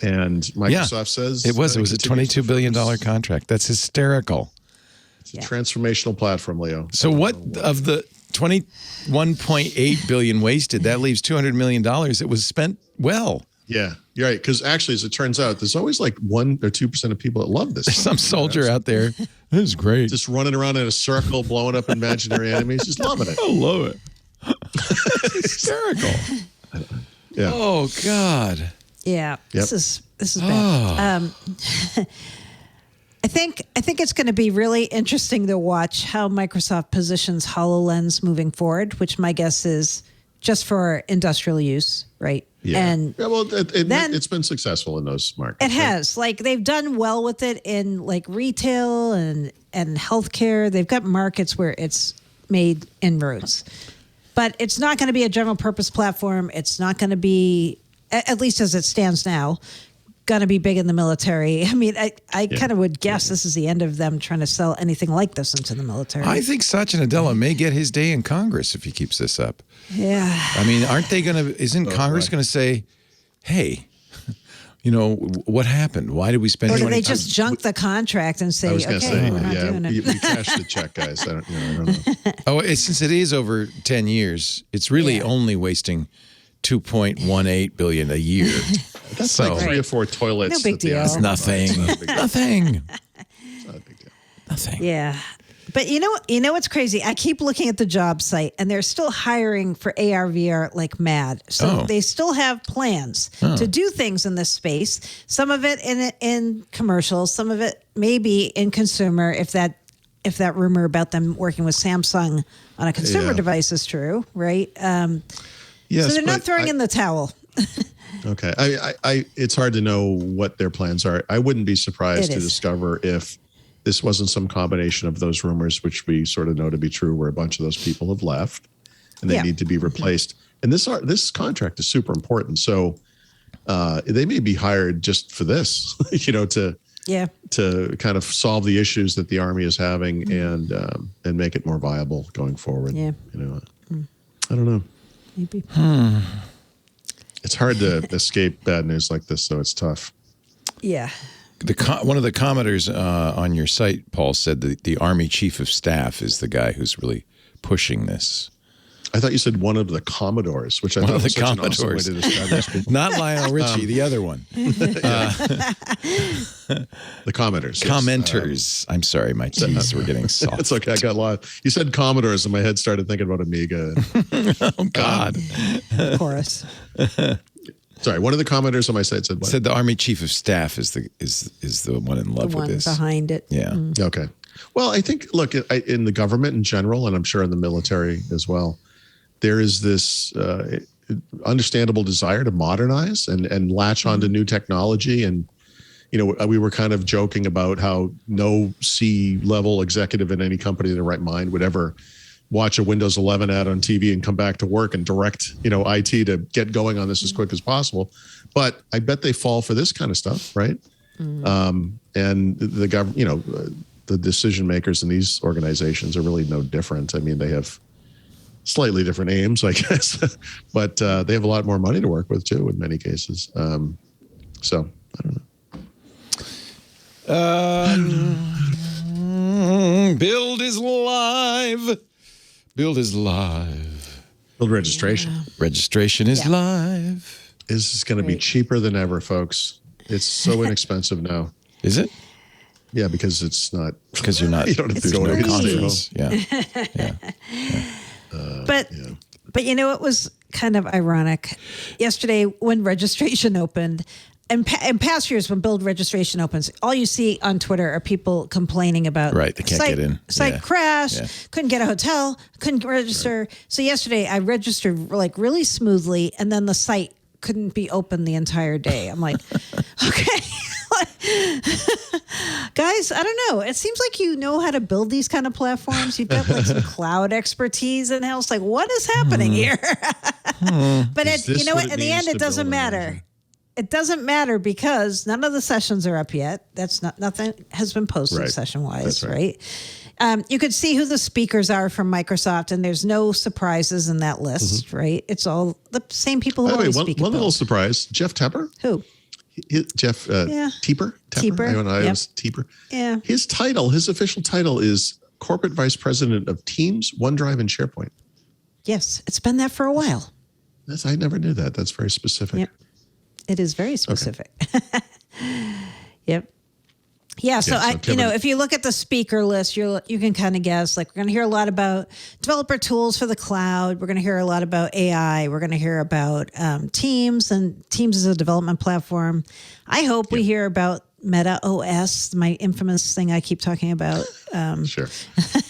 Microsoft says
it was a $22 billion contract. That's hysterical.
It's a transformational platform, Leo.
So what of the 21.8 billion wasted, that leaves $200 million that was spent well.
Yeah, you're right. Because actually, as it turns out, there's always like 1 or 2% of people that love this.
There's some soldier out there. This is great.
Just running around in a circle, blowing up imaginary enemies, just loving it.
I love it. It's hysterical.
Yeah.
Oh God.
Yeah. Yep. This is bad. I think it's going to be really interesting to watch how Microsoft positions HoloLens moving forward, which my guess is just for industrial use, right?
Yeah.
And
well, it's been successful in those markets.
It has. Like they've done well with it in like retail and healthcare. They've got markets where it's made inroads. But it's not going to be a general purpose platform. It's not going to be, at least as it stands now, going to be big in the military. I mean, I kind of would guess this is the end of them trying to sell anything like this into the military.
I think Satya Nadella may get his day in Congress if he keeps this up.
Yeah.
I mean, isn't Congress going to say, hey, what happened? Why did we spend
Or do
20
they just junk the contract and say,
I was
okay,
going to say,
we're not doing it?
you cashed the check, guys. I don't know.
Oh, since it is over 10 years, it's really only wasting $2.18 billion a year.
That's like 3 or 4 toilets.
No big
at the
deal.
end.
It's nothing.
It's not a big deal.
Nothing.
It's not a big deal.
Nothing.
Yeah. But you know what's crazy? I keep looking at the job site and they're still hiring for AR, VR like mad. So they still have plans to do things in this space. Some of it in commercials, some of it maybe in consumer if that rumor about them working with Samsung on a consumer device is true, right?
Yes,
so they're not
but
throwing in the towel.
Okay. I it's hard to know what their plans are. I wouldn't be surprised to discover if this wasn't some combination of those rumors, which we sort of know to be true, where a bunch of those people have left and they need to be replaced. And this contract is super important. So they may be hired just for this, to kind of solve the issues that the Army is having and make it more viable going forward.
Yeah.
I don't know.
Maybe.
It's hard to escape bad news like this, so it's tough.
Yeah.
One of the commenters on your site, Paul, said that the Army Chief of Staff is the guy who's really pushing this.
I thought you said one of the Commodores, which I thought was such an awesome way to describe those people.
Not Lionel Richie, the other one.
The commenters.
Commenters. I'm sorry, my T's were getting soft.
It's okay. I got lost. You said Commodores, and my head started thinking about Amiga.
Oh, God.
Of course.
Sorry, one of the commenters on my site said what?
Said the Army Chief of Staff is the one in love with this.
Behind it.
Yeah.
Okay. Well, I think, look, in the government in general, and I'm sure in the military as well, there is this understandable desire to modernize and latch onto new technology. And, we were kind of joking about how no C-level executive in any company in their right mind would ever watch a Windows 11 ad on TV and come back to work and direct, IT to get going on this as quick as possible. But I bet they fall for this kind of stuff, right? And the government, the decision makers in these organizations are really no different. I mean, they have slightly different aims, I guess, but they have a lot more money to work with too in many cases. So I don't know.
Build is live. Build is live.
Build registration.
Registration is live.
This is going to be cheaper than ever, folks. It's so inexpensive now.
Is it?
Yeah, because it's not.
Because you're not.
You don't have to go
no
to stay home.
Yeah.
But it was kind of ironic. Yesterday, when registration opened, and in past years, when Build registration opens, all you see on Twitter are people complaining about
they can't get in.
Site crashed, couldn't get a hotel, couldn't register. Right. So yesterday, I registered really smoothly, and then the site couldn't be open the entire day. I'm like, okay. Guys, I don't know. It seems like you know how to build these kind of platforms. You've got some cloud expertise and else. Like, what is happening here? But you know what? In the end, it doesn't matter. It doesn't matter because none of the sessions are up yet. Nothing has been posted session-wise, right? You could see who the speakers are from Microsoft, and there's no surprises in that list, right? It's all the same people who always speak.
One little surprise: Jeff Tepper.
Who?
Jeff Tepper.
Tepper.
I don't know. It was Tepper.
Yeah.
His official title is Corporate Vice President of Teams, OneDrive, and SharePoint.
Yes, it's been that for a while.
I never knew that. That's very specific.
Yep. It is very specific. Okay. Yep. Yeah, so if you look at the speaker list, you can kind of guess. Like, we're going to hear a lot about developer tools for the cloud. We're going to hear a lot about AI. We're going to hear about Teams, and Teams is a development platform. I hope we hear about Meta OS, my infamous thing I keep talking about.
Sure.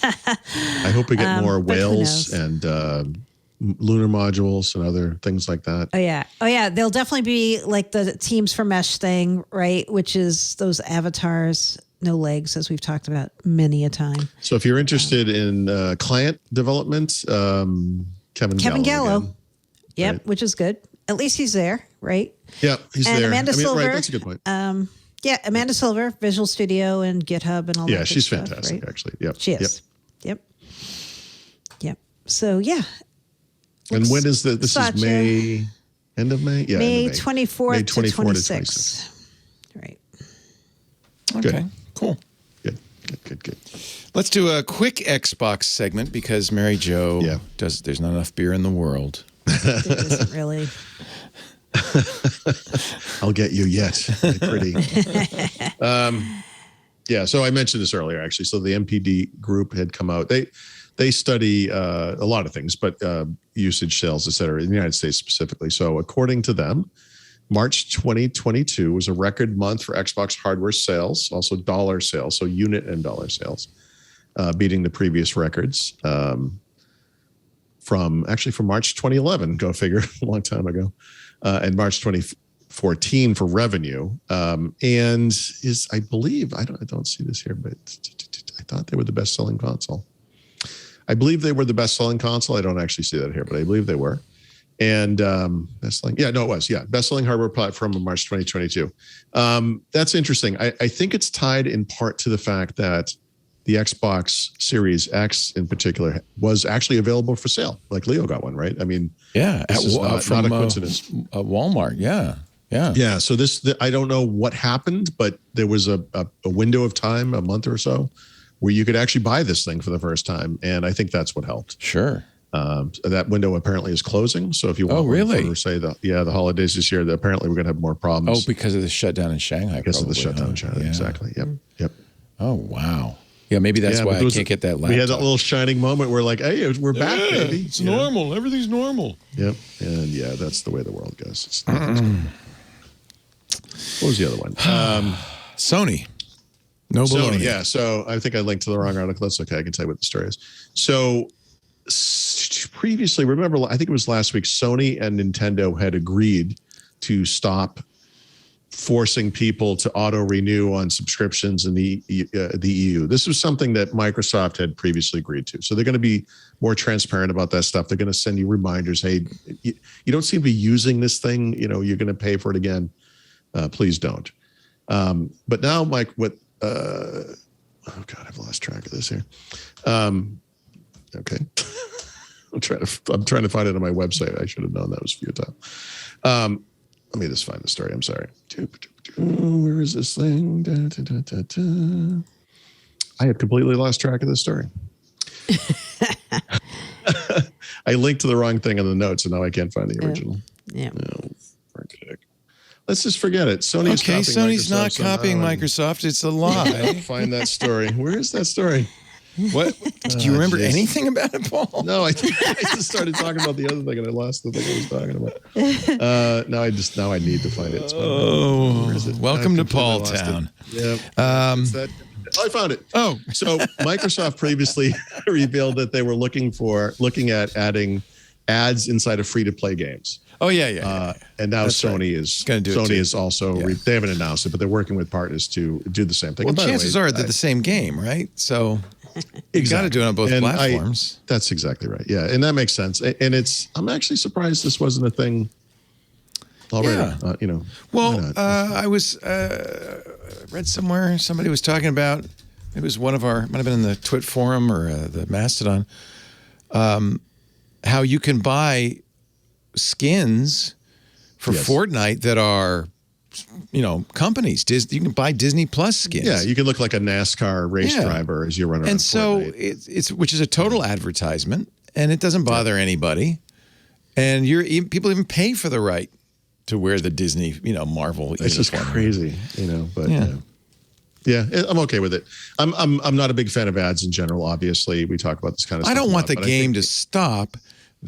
I hope we get more whales and lunar modules and other things like that.
Oh yeah. There'll definitely be like the Teams for Mesh thing, right? Which is those avatars no legs, as we've talked about many a time.
So if you're interested in client development, Kevin Gallo. Again,
yep,
right?
which is good. At least he's there, right?
Yeah, he's
and
there.
Amanda Silver.
Right, that's a good point.
Amanda Silver, Visual Studio and GitHub and all that.
Yeah, she's
stuff,
fantastic,
right?
actually. Yep.
She is. Yep. So, yeah.
And when is the, this
Satya.
is May, end of May? Yeah,
May
end of May.
24th
May
to
26th.
Right.
Okay,
Good.
cool.
Good.
Let's do a quick Xbox segment because Mary Jo there's not enough beer in the world.
There isn't really.
I'll get you yet. Pretty. So I mentioned this earlier, actually. So the MPD group had come out. They study a lot of things, but usage, sales, et cetera, in the United States specifically. So according to them, March 2022 was a record month for Xbox hardware sales, also dollar sales, so unit and dollar sales, beating the previous records from March 2011, go figure, a long time ago, and March 2014 for revenue. And is, I believe, I don't see this here, but I thought they were the best-selling console. I believe they were the best-selling console. I don't actually see that here, but I believe they were. And best-selling, it was, best-selling hardware platform in March 2022. That's interesting. I think it's tied in part to the fact that the Xbox Series X in particular was actually available for sale. Like Leo got one, right? I mean, this is not a coincidence.
Walmart, yeah.
So I don't know what happened, but there was a window of time, a month or so, where you could actually buy this thing for the first time, and I think that's what helped.
Sure.
That window apparently is closing. So if you want to say the holidays this year, apparently we're going to have more problems.
Oh, because of the shutdown in Shanghai.
Because of the shutdown in Shanghai, exactly. Yep.
Oh, wow. Yeah, maybe that's why I can't get that laptop.
We had that little shining moment where like, hey, we're back, baby.
It's normal. Everything's normal.
Yep. And that's the way the world goes. What was the other one?
Sony. No baloney.
Sony, so I think I linked to the wrong article. That's okay. I can tell you what the story is. So previously, remember, I think it was last week, Sony and Nintendo had agreed to stop forcing people to auto-renew on subscriptions in the EU. This was something that Microsoft had previously agreed to. So they're going to be more transparent about that stuff. They're going to send you reminders. Hey, you don't seem to be using this thing. You're going to pay for it again. Please don't. But now, Mike, oh God, I've lost track of this here. Okay. I'm trying to find it on my website. I should have known that was futile. Let me just find the story. I'm sorry. Where is this thing? I had completely lost track of the story. I linked to the wrong thing in the notes, and now I can't find the original.
Yeah.
No, let's just forget it. Sony's
not copying Microsoft. It's a lie.
Find that story. Where is that story?
What? Do you remember anything about it, Paul?
No, I think I just started talking about the other thing and I lost the thing I was talking about. Now I need to find it.
Welcome to Paul Town.
Yeah. I found it.
Oh,
so Microsoft previously revealed that they were looking at adding ads inside of free-to-play games.
Oh yeah.
And now Sony is going to do it. Sony is also they haven't announced it, but they're working with partners to do the same thing.
Well, chances are they're the same game, right? So you got to do it on both platforms.
That's exactly right. Yeah, and that makes sense. And I'm actually surprised this wasn't a thing already.
Yeah. Well, I was read somewhere somebody was talking about it was might have been in the Twit forum or the Mastodon, how you can buy skins for Fortnite that are, companies. You can buy Disney Plus skins.
Yeah, you can look like a NASCAR race driver as you run around.
And so it's which is a total advertisement, and it doesn't bother anybody. And people even pay for the right to wear the Disney, Marvel.
It's just crazy, But yeah, I'm okay with it. I'm not a big fan of ads in general. Obviously, we talk about this kind of stuff.
I don't want the game to stop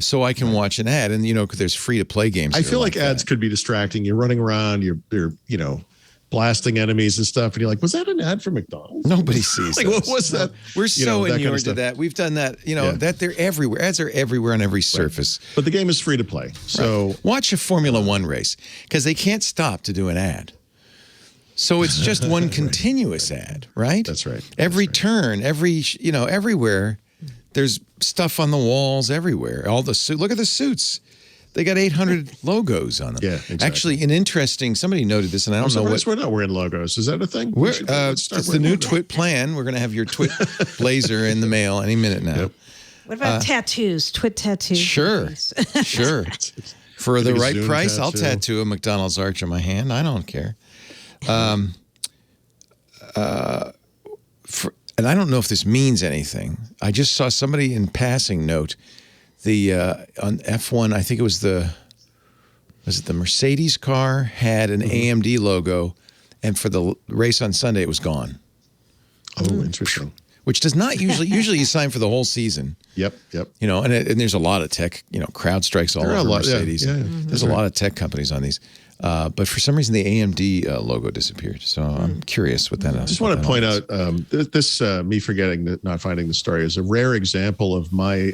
so I can watch an ad, and because there's free to play games.
I feel like ads could be distracting. You're running around, you're blasting enemies and stuff, and you're like, was that an ad for McDonald's?
Nobody sees
like, what was that?
We're so inured to that. We've done that. That they're everywhere. Ads are everywhere on every surface.
But the game is free to play. So
watch a Formula One race because they can't stop to do an ad. So it's just one continuous ad, right?
That's right.
Every
That's right.
turn, everywhere, there's stuff on the walls everywhere. All the look at the suits. They got 800 logos on them.
Yeah, exactly.
Actually, somebody noted this, and I don't know what.
We're not wearing logos. Is that a thing?
It's the new Twit plan. We're going to have your Twit blazer in the mail any minute now.
Yep.
What about tattoos? Twit tattoos.
Sure. Sure. For the right
Zoom
price, I'll
tattoo.
tattoo a McDonald's arch on my hand. I don't care. And I don't know if this means anything. I just saw somebody in passing note on F1. I think it was the Mercedes car had an AMD logo, and for the race on Sunday, it was gone.
Oh, interesting.
Which does not usually you sign for the whole season.
Yep.
And there's a lot of tech, CrowdStrike's all over Mercedes.
Yeah.
There's a lot of tech companies on these. But for some reason, the AMD logo disappeared. So I'm curious what that is.
I just want to point out this, me forgetting not finding the story is a rare example of my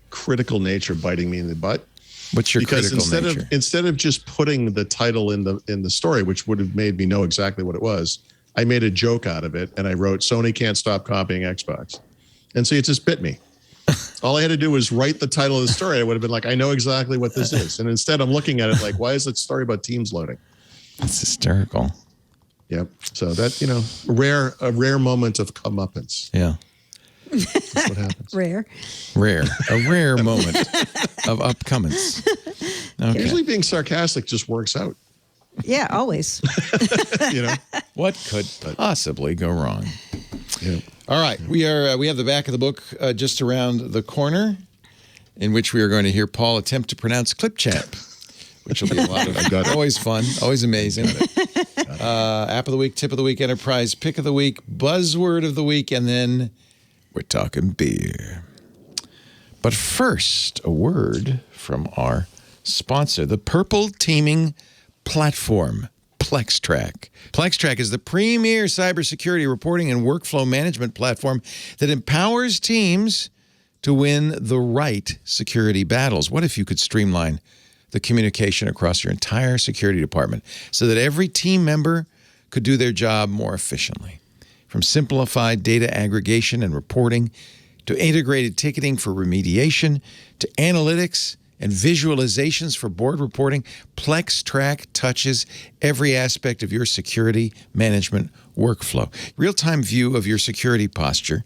critical nature biting me in the butt.
What's your
because
critical nature?
Instead of just putting the title in the story, which would have made me know exactly what it was, I made a joke out of it and I wrote, Sony can't stop copying Xbox. And so it just bit me. All I had to do was write the title of the story. I would have been like, I know exactly what this is. And instead I'm looking at it like, why is it a story about Teams loading?
That's hysterical.
Yep. So that, a rare moment of comeuppance.
Yeah.
That's what happens.
Rare.
A rare moment of upcomings. Okay.
Usually being sarcastic just works out.
Yeah, always.
What could possibly go wrong?
Yeah.
All right, we have the back of the book just around the corner, in which we are going to hear Paul attempt to pronounce Clipchamp, which will be a lot of always fun, always amazing. App of the week, tip of the week, enterprise pick of the week, buzzword of the week, and then we're talking beer. But first, a word from our sponsor, the Purple Teaming Platform, Plextrack. Plextrack is the premier cybersecurity reporting and workflow management platform that empowers teams to win the right security battles. What if you could streamline the communication across your entire security department so that every team member could do their job more efficiently? From simplified data aggregation and reporting to integrated ticketing for remediation to analytics and visualizations for board reporting, Plextrack touches every aspect of your security management workflow. Real-time view of your security posture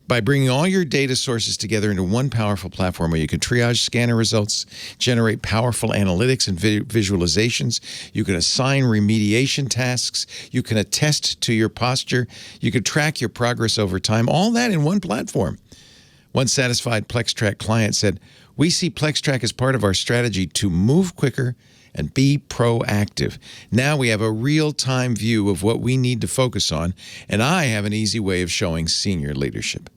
by bringing all your data sources together into one powerful platform where you can triage scanner results, generate powerful analytics and visualizations. You can assign remediation tasks. You can attest to your posture. You can track your progress over time. All that in one platform. One satisfied Plextrack client said, "We see Plextrack as part of our strategy to move quicker and be proactive. Now we have a real-time view of what we need to focus on, and I have an easy way of showing senior leadership."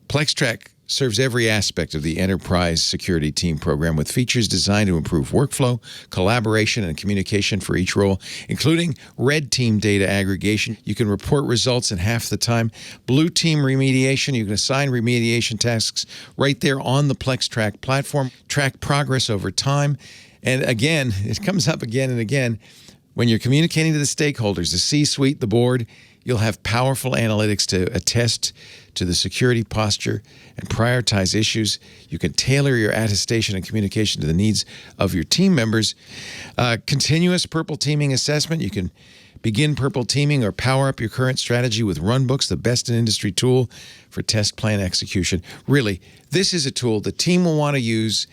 Plextrack serves every aspect of the enterprise security team program with features designed to improve workflow, collaboration, and communication for each role, including red team data aggregation. You can report results in half the time. Blue team remediation, you can assign remediation tasks right there on the Plextrack platform, track progress over time. And again, it comes up again and again, when you're communicating to the stakeholders, the C-suite, the board, you'll have powerful analytics to attest to the security posture and prioritize issues. You can tailor your attestation and communication to the needs of your team members. Continuous purple teaming assessment. You can begin purple teaming or power up your current strategy with Runbooks, the best in industry tool for test plan execution. Really, this is a tool the team will want to use,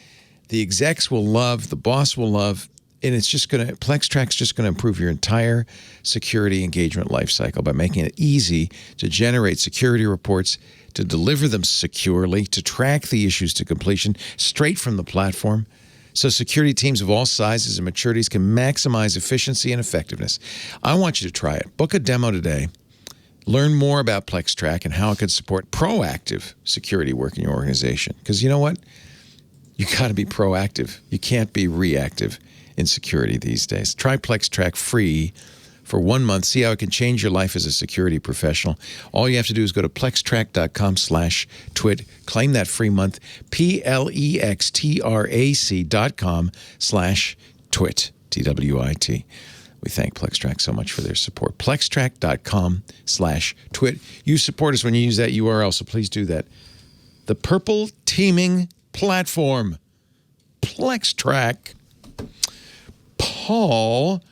the execs will love, the boss will love, and it's just going to, Plextrack's just going to improve your entire security engagement lifecycle by making it easy to generate security reports, to deliver them securely, to track the issues to completion straight from the platform, so security teams of all sizes and maturities can maximize efficiency and effectiveness. I want you to try it. Book a demo today. Learn more about Plextrack and how it can support proactive security work in your organization. Because you know what? You got to be proactive. You can't be reactive in security these days. Try Plextrack free for 1 month. See how it can change your life as a security professional. All you have to do is go to plextrack.com/twit. Claim that free month. plextrac.com/twit. TWIT. We thank PlexTrack so much for their support. PlexTrack.com/twit. You support us when you use that URL, so please do that. The purple teaming platform, PlexTrack. Paul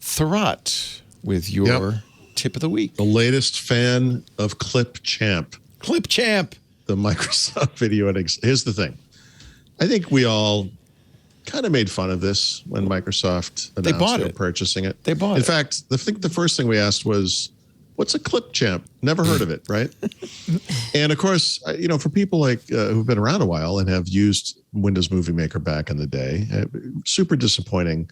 Thurrott with your tip of the week.
The latest fan of Clipchamp.
Clipchamp.
The Microsoft video editing. Here's the thing. I think we all kind of made fun of this when Microsoft announced they were purchasing it.
They bought it.
In fact, I think the first thing we asked was, what's a Clipchamp? Never heard of it, right? And of course, for people like who've been around a while and have used Windows Movie Maker back in the day, super disappointing.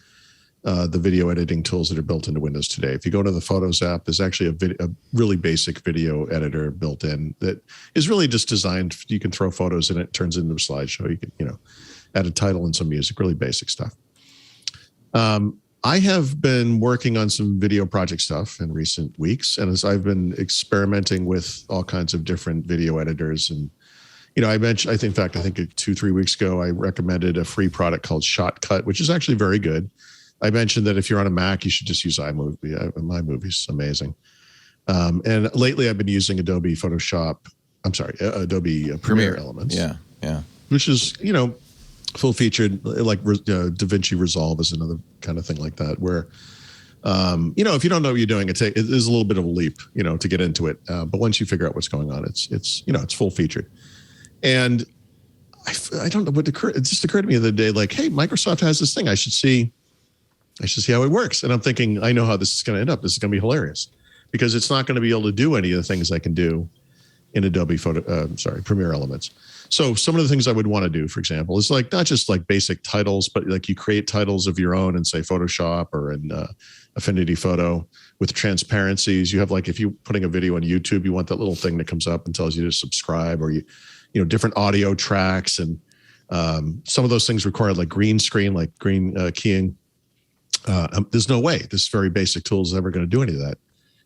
The video editing tools that are built into Windows today. If you go to the Photos app, there's actually a really basic video editor built in that is really just designed. You can throw photos in it, turns into a slideshow. You can, add a title and some music, really basic stuff. I have been working on some video project stuff in recent weeks, and as I've been experimenting with all kinds of different video editors, and I mentioned, I think 2-3 weeks ago, I recommended a free product called Shotcut, which is actually very good. I mentioned that if you're on a Mac, you should just use iMovie. iMovie's amazing. And lately, I've been using Adobe Premiere Elements.
Yeah.
Which is, full featured, like DaVinci Resolve is another kind of thing like that, where, if you don't know what you're doing, it is a little bit of a leap, to get into it. But once you figure out what's going on, it's full featured. And I don't know what occurred. It just occurred to me the other day, like, hey, Microsoft has this thing. I should see how it works. And I'm thinking, I know how this is going to end up. This is going to be hilarious because it's not going to be able to do any of the things I can do in Adobe Premiere Elements. So some of the things I would want to do, for example, is like not just like basic titles, but like you create titles of your own in, say, Photoshop or in Affinity Photo with transparencies. You have, like, if you're putting a video on YouTube, you want that little thing that comes up and tells you to subscribe, or different audio tracks. And some of those things require like green screen, like green keying. There's no way this very basic tool is ever going to do any of that.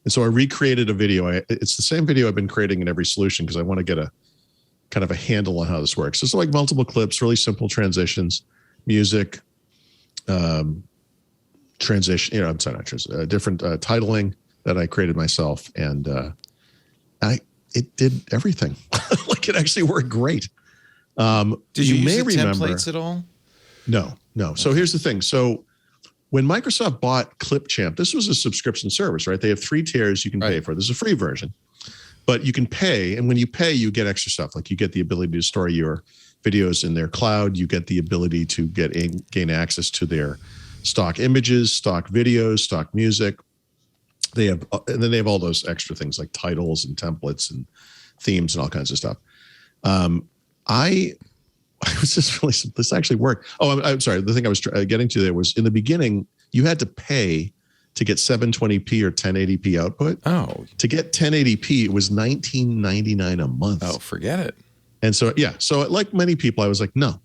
And so I recreated a video. It's the same video I've been creating in every solution because I want to get a kind of a handle on how this works. So it's like multiple clips, really simple transitions, music, different titling that I created myself. And it did everything. Like, it actually worked great.
Did you use the templates at all?
No. So here's the thing. So when Microsoft bought Clipchamp, this was a subscription service, right? They have 3 tiers you can pay for. There's a free version, but you can pay. And when you pay, you get extra stuff. Like, you get the ability to store your videos in their cloud. You get the ability to gain access to their stock images, stock videos, stock music. And then they have all those extra things like titles and templates and themes and all kinds of stuff. I was just really, this actually worked. Oh, I'm sorry. The thing I was getting to there was, in the beginning, you had to pay to get 720p or 1080p output.
Oh.
To get 1080p, it was $19.99 a month.
Oh, forget it.
And so, so like many people, I was like, no,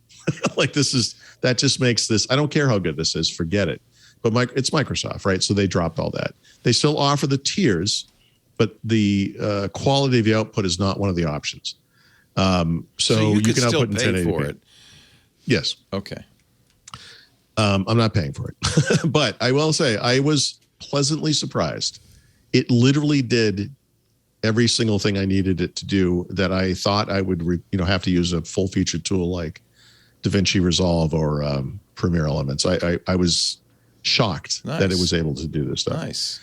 like that just makes this, I don't care how good this is, forget it. But it's Microsoft, right? So they dropped all that. They still offer the tiers, but the quality of the output is not one of the options. So you can output in 1080p.
For it.
Yes.
Okay.
I'm not paying for it, but I will say I was pleasantly surprised. It literally did every single thing I needed it to do that I thought I would, have to use a full featured tool like DaVinci Resolve or Premiere Elements. I was shocked that it was able to do this stuff.
Nice.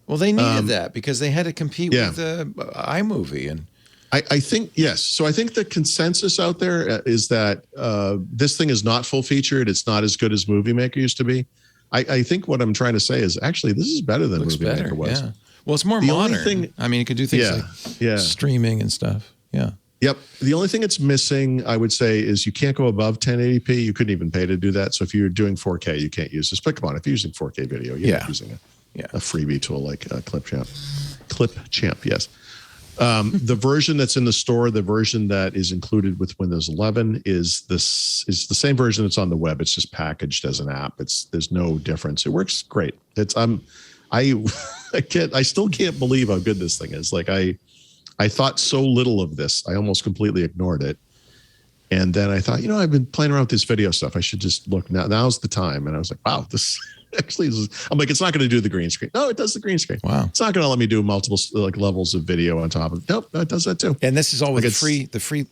Well, they needed that because they had to compete with iMovie. And
I think, yes. So I think the consensus out there is that this thing is not full featured. It's not as good as Movie Maker used to be. I think what I'm trying to say is actually this is better than Movie Maker was.
Yeah. Well, it's more modern. I mean, it could do things like streaming and stuff. Yeah.
Yep. The only thing it's missing, I would say, is you can't go above 1080p. You couldn't even pay to do that. So if you're doing 4K, you can't use this. But come on, if you're using 4K video, you're not using a freebie tool like Clipchamp. Clipchamp, yes. The version that's in the store, the version that is included with Windows 11 is the same version that's on the web. It's just packaged as an app. There's no difference. It works great. I still can't believe how good this thing is. Like I thought so little of this. I almost completely ignored it. And then I thought, I've been playing around with this video stuff. I should just look now. Now's the time. And I was like, wow, this Actually, I'm like, it's not going to do the green screen. No, it does the green screen.
Wow.
It's not going to let me do multiple like levels of video on top of it. Nope, no, it does that too.
And this is all with
Like
the free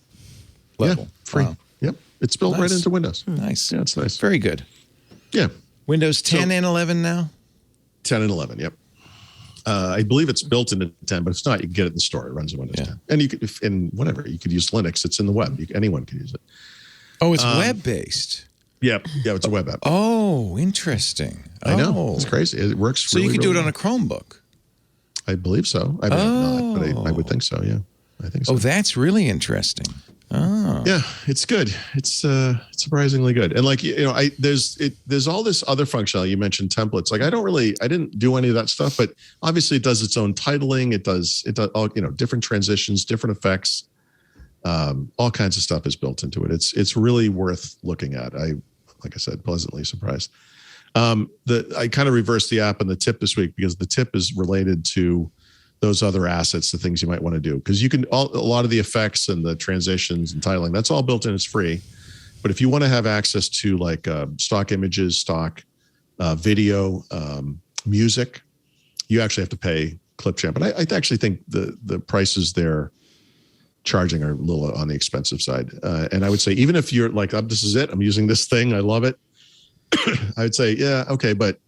level.
Yeah, free.
Wow.
Yep. It's built right into Windows.
Nice.
Yeah, it's nice.
Very good.
Yeah.
Windows 10 and 11 now?
10 and 11, yep. I believe it's built into 10, but if it's not, you can get it in the store. It runs in Windows 10. And you could, whatever, you could use Linux. It's in the web. Anyone can use it.
Oh, it's web-based.
Yeah, it's a web app.
Oh, interesting.
I know. It's crazy. It works
So
really,
you could do it
really
on a Chromebook?
I believe so. I mean, not, but I would think so, yeah. I think so.
Oh, that's really interesting. Oh.
Yeah, it's good. It's surprisingly good. And like, there's all this other functionality. You mentioned templates. Like I didn't do any of that stuff, but obviously it does its own titling. It does all, different transitions, different effects. All kinds of stuff is built into it. It's really worth looking at. Like I said, pleasantly surprised. I kind of reversed the app and the tip this week because the tip is related to those other assets, the things you might want to do. Because a lot of the effects and the transitions and titling, that's all built in, it's free. But if you want to have access to like stock images, stock video, music, you actually have to pay Clipchamp. And I actually think the prices they're charging are a little on the expensive side. And I would say, even if you're like, this is it, I'm using this thing, I love it. I would say, yeah, okay, but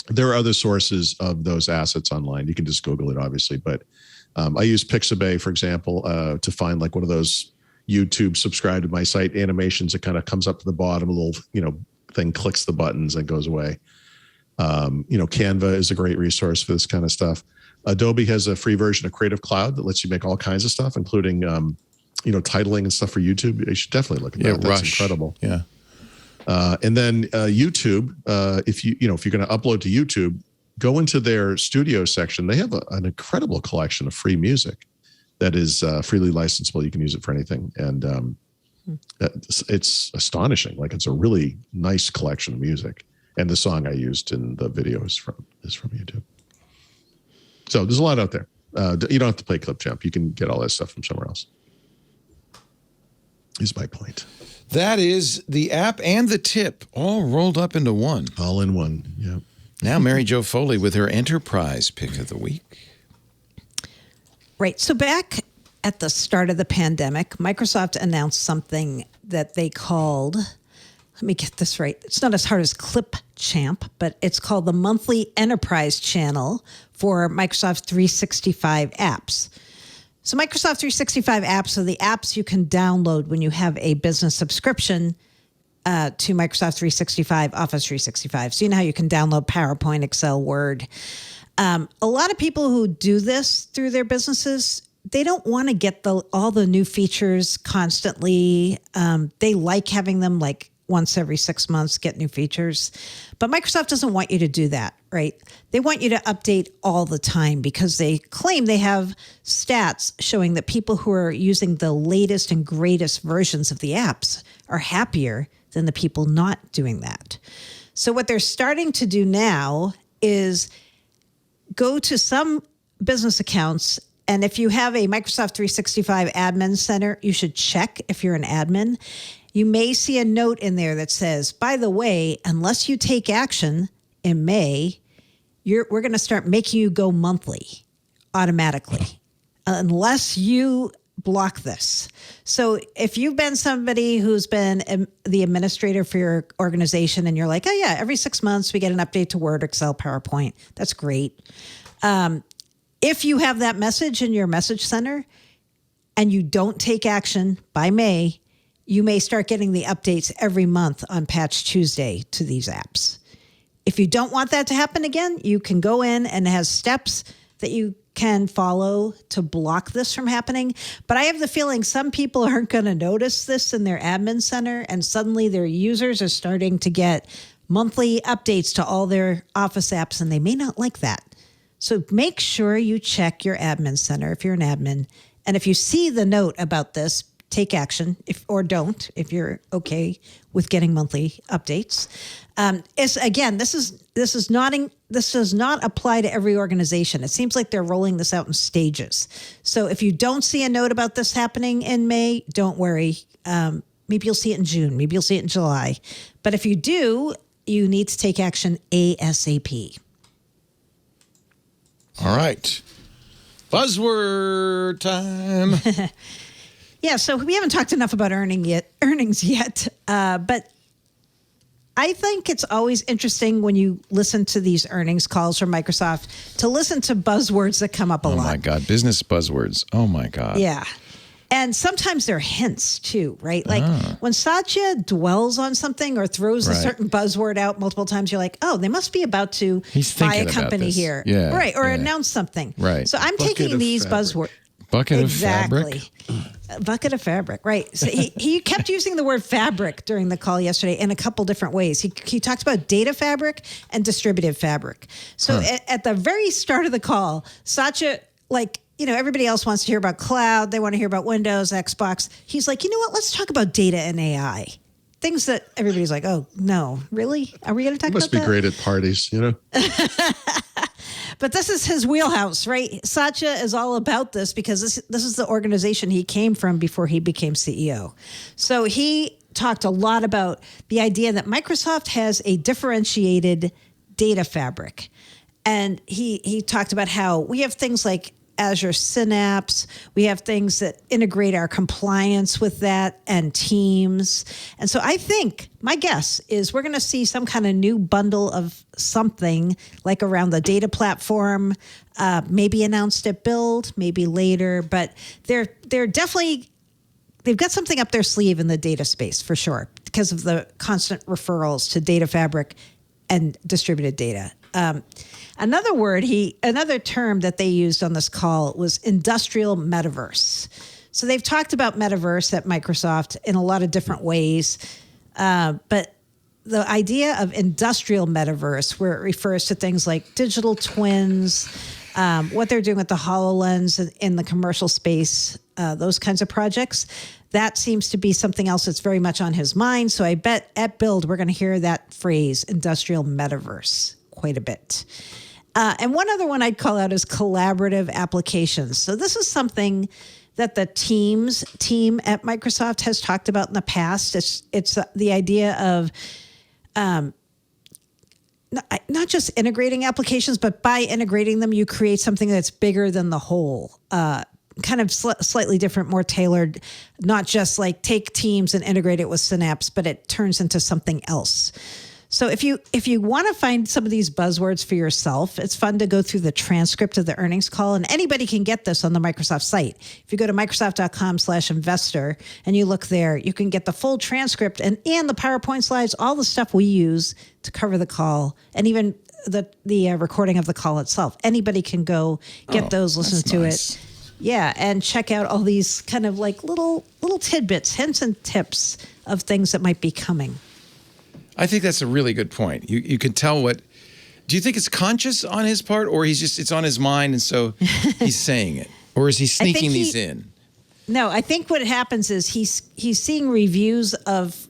there are other sources of those assets online. You can just Google it, obviously. But I use Pixabay, for example, to find like one of those YouTube subscribe to my site animations. It kind of comes up to the bottom, a little, thing clicks the buttons and goes away. Canva is a great resource for this kind of stuff. Adobe has a free version of Creative Cloud that lets you make all kinds of stuff, including, titling and stuff for YouTube. You should definitely look at that. That's incredible.
Yeah.
And then YouTube, if you're going to upload to YouTube, go into their studio section. They have an incredible collection of free music that is freely licensable. You can use it for anything. And it's astonishing. Like it's a really nice collection of music. And the song I used in the video is from YouTube. So there's a lot out there. You don't have to play Clipchamp. You can get all that stuff from somewhere else. Is my point.
That is the app and the tip all rolled up into one.
All in one, yeah.
Now Mary Jo Foley with her enterprise pick of the week.
Right. So back at the start of the pandemic, Microsoft announced something that they called, let me get this right. It's not as hard as Clipchamp, but it's called the Monthly Enterprise Channel for Microsoft 365 apps. So Microsoft 365 apps are the apps you can download when you have a business subscription to Microsoft 365, Office 365. So you know how you can download PowerPoint, Excel, Word. A lot of people who do this through their businesses, they don't want to get all the new features constantly. They like having them like once every 6 months, get new features. But Microsoft doesn't want you to do that, right? They want you to update all the time because they claim they have stats showing that people who are using the latest and greatest versions of the apps are happier than the people not doing that. So what they're starting to do now is go to some business accounts, and if you have a Microsoft 365 admin center, you should check if you're an admin. You may see a note in there that says, by the way, unless you take action in May, we're going to start making you go monthly automatically, unless you block this. So if you've been somebody who's been the administrator for your organization and you're like, oh yeah, every 6 months we get an update to Word, Excel, PowerPoint, that's great. If you have that message in your message center and you don't take action by May, you may start getting the updates every month on Patch Tuesday to these apps. If you don't want that to happen again, you can go in and it has steps that you can follow to block this from happening. But I have the feeling some people aren't going to notice this in their admin center, and suddenly their users are starting to get monthly updates to all their Office apps, and they may not like that. So make sure you check your admin center if you're an admin. And if you see the note about this, take action, or don't, if you're okay with getting monthly updates. This does not apply to every organization. It seems like they're rolling this out in stages. So if you don't see a note about this happening in May, don't worry. Maybe you'll see it in June. Maybe you'll see it in July. But if you do, you need to take action ASAP.
All right. Buzzword time.
Yeah, so we haven't talked enough about earnings yet, but I think it's always interesting when you listen to these earnings calls from Microsoft to listen to buzzwords that come up a lot.
Oh, my God. Business buzzwords. Oh, my God.
Yeah. And sometimes they're hints too, right? Like when Satya dwells on something or throws a certain buzzword out multiple times, you're like, oh, they must be about to buy a company here.
Yeah.
Right. Or announce something.
Right.
So I'm taking these buzzwords.
Bucket of fabric?
A bucket of fabric, right. So he kept using the word fabric during the call yesterday in a couple different ways. He talked about data fabric and distributed fabric. So at the very start of the call, Satya, everybody else wants to hear about cloud. They want to hear about Windows, Xbox. He's like, you know what? Let's talk about data and AI. Things that everybody's like, oh, no, really? Are we going to talk about that?
Must be great at parties,
But this is his wheelhouse, right? Satya is all about this because this is the organization he came from before he became CEO. So he talked a lot about the idea that Microsoft has a differentiated data fabric. And he talked about how we have things like Azure Synapse. We have things that integrate our compliance with that and Teams. And so I think my guess is we're going to see some kind of new bundle of something like around the data platform, maybe announced at Build, maybe later. But they're definitely, they've got something up their sleeve in the data space for sure because of the constant referrals to data fabric and distributed data. Another term that they used on this call was industrial metaverse. So they've talked about metaverse at Microsoft in a lot of different ways, but the idea of industrial metaverse, where it refers to things like digital twins, what they're doing with the HoloLens in the commercial space, those kinds of projects, that seems to be something else that's very much on his mind. So I bet at Build, we're going to hear that phrase, industrial metaverse, quite a bit. And one other one I'd call out is collaborative applications. So this is something that the Teams team at Microsoft has talked about in the past. It's the idea of not just integrating applications, but by integrating them, you create something that's bigger than the whole. Kind of slightly different, more tailored, not just like take Teams and integrate it with Synapse, but it turns into something else. So if you want to find some of these buzzwords for yourself, it's fun to go through the transcript of the earnings call, and anybody can get this on the Microsoft site. If you go to Microsoft.com/investor and you look there, you can get the full transcript and the PowerPoint slides, all the stuff we use to cover the call, and even the recording of the call itself. Anybody can go get those, listen to it. Yeah, and check out all these kind of like little tidbits, hints and tips of things that might be coming.
I think that's a really good point. You can tell what. Do you think it's conscious on his part, or it's on his mind, and so he's saying it, or is he sneaking these in?
No, I think what happens is he's seeing reviews of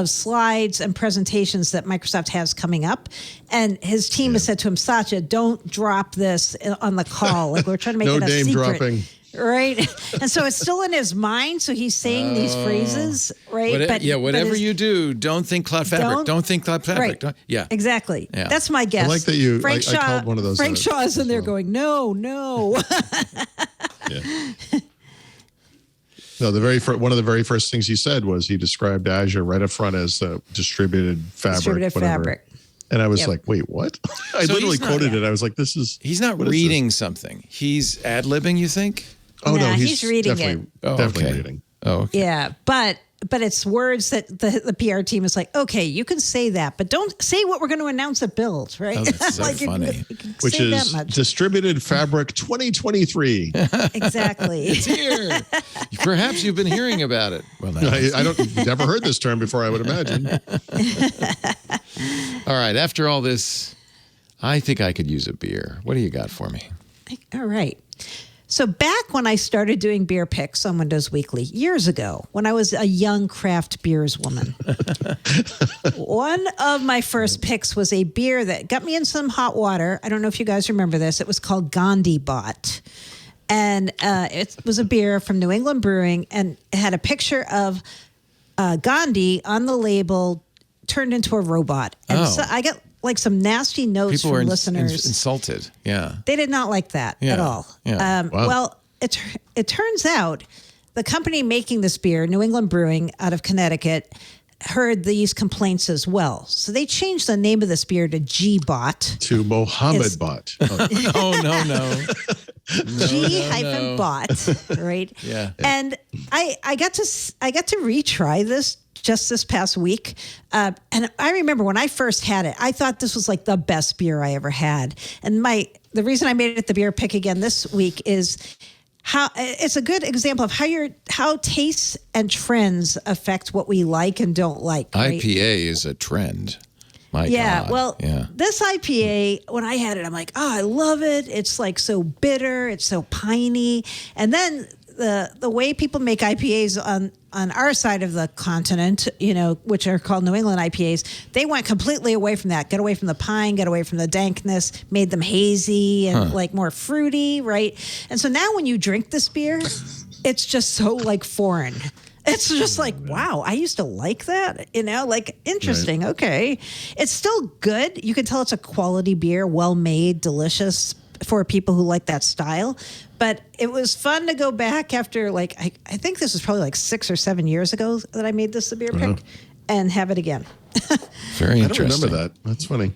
slides and presentations that Microsoft has coming up, and his team has said to him, Satya, don't drop this on the call. Like we're trying to make it a secret.
No name dropping.
Right. And so it's still in his mind. So he's saying these phrases, right?
Whatever you do, don't think Cloud Fabric. Don't think Cloud Fabric.
Right. Exactly. Yeah. That's my guess.
I like that you, I called one of those.
Frank Shaw is in there going, no.
Yeah. No, one of the very first things he said was he described Azure right up front as distributed fabric. And I was like, wait, what? I literally quoted it. I was like, he's
not reading something. He's ad-libbing, you think?
Oh, no,
he's reading
definitely reading.
Oh, okay.
Yeah, but it's words that the PR team is like, okay, you can say that, but don't say what we're going to announce at Build, right?
Oh, that's so funny.
Which is Distributed Fabric 2023.
Exactly.
It's here. Perhaps you've been hearing about it. Well,
never heard this term before, I would imagine.
All right, after all this, I think I could use a beer. What do you got for me?
All right. So back when I started doing beer picks on Windows Weekly years ago, when I was a young craft beers woman, one of my first picks was a beer that got me in some hot water. I don't know if you guys remember this. It was called Gandhi Bot. And it was a beer from New England Brewing, and it had a picture of Gandhi on the label turned into a robot. And so I get like some nasty notes
People
from
were
listeners.
insulted. Yeah.
They did not like that at all.
Yeah.
Wow.
Well, it turns out the company making this beer, New England Brewing out of Connecticut, heard these complaints as well. So they changed the name of this beer to G-Bot.
To Mohammed Bot.
Oh, no.
G-Bot, right?
Yeah.
And I got to retry this just this past week. And I remember when I first had it, I thought this was like the best beer I ever had. And the reason I made it the beer pick again this week is how it's a good example of how tastes and trends affect what we like and don't like. Right?
IPA is a trend. My
Yeah,
God.
well,
Yeah.
this IPA, when I had it, I'm like, oh, I love it. It's like so bitter. It's so piney. And then the way people make IPAs on our side of the continent, which are called New England IPAs, they went completely away from that. Get away from the pine, get away from the dankness, made them hazy and like more fruity, right? And so now when you drink this beer, it's just so like foreign. It's just like, wow, I used to like that, like interesting. Right. Okay. It's still good. You can tell it's a quality beer, well made, delicious for people who like that style. But it was fun to go back after I think this was probably like 6 or 7 years ago that I made this the beer pick and have it again.
Very interesting.
I don't remember that. That's funny.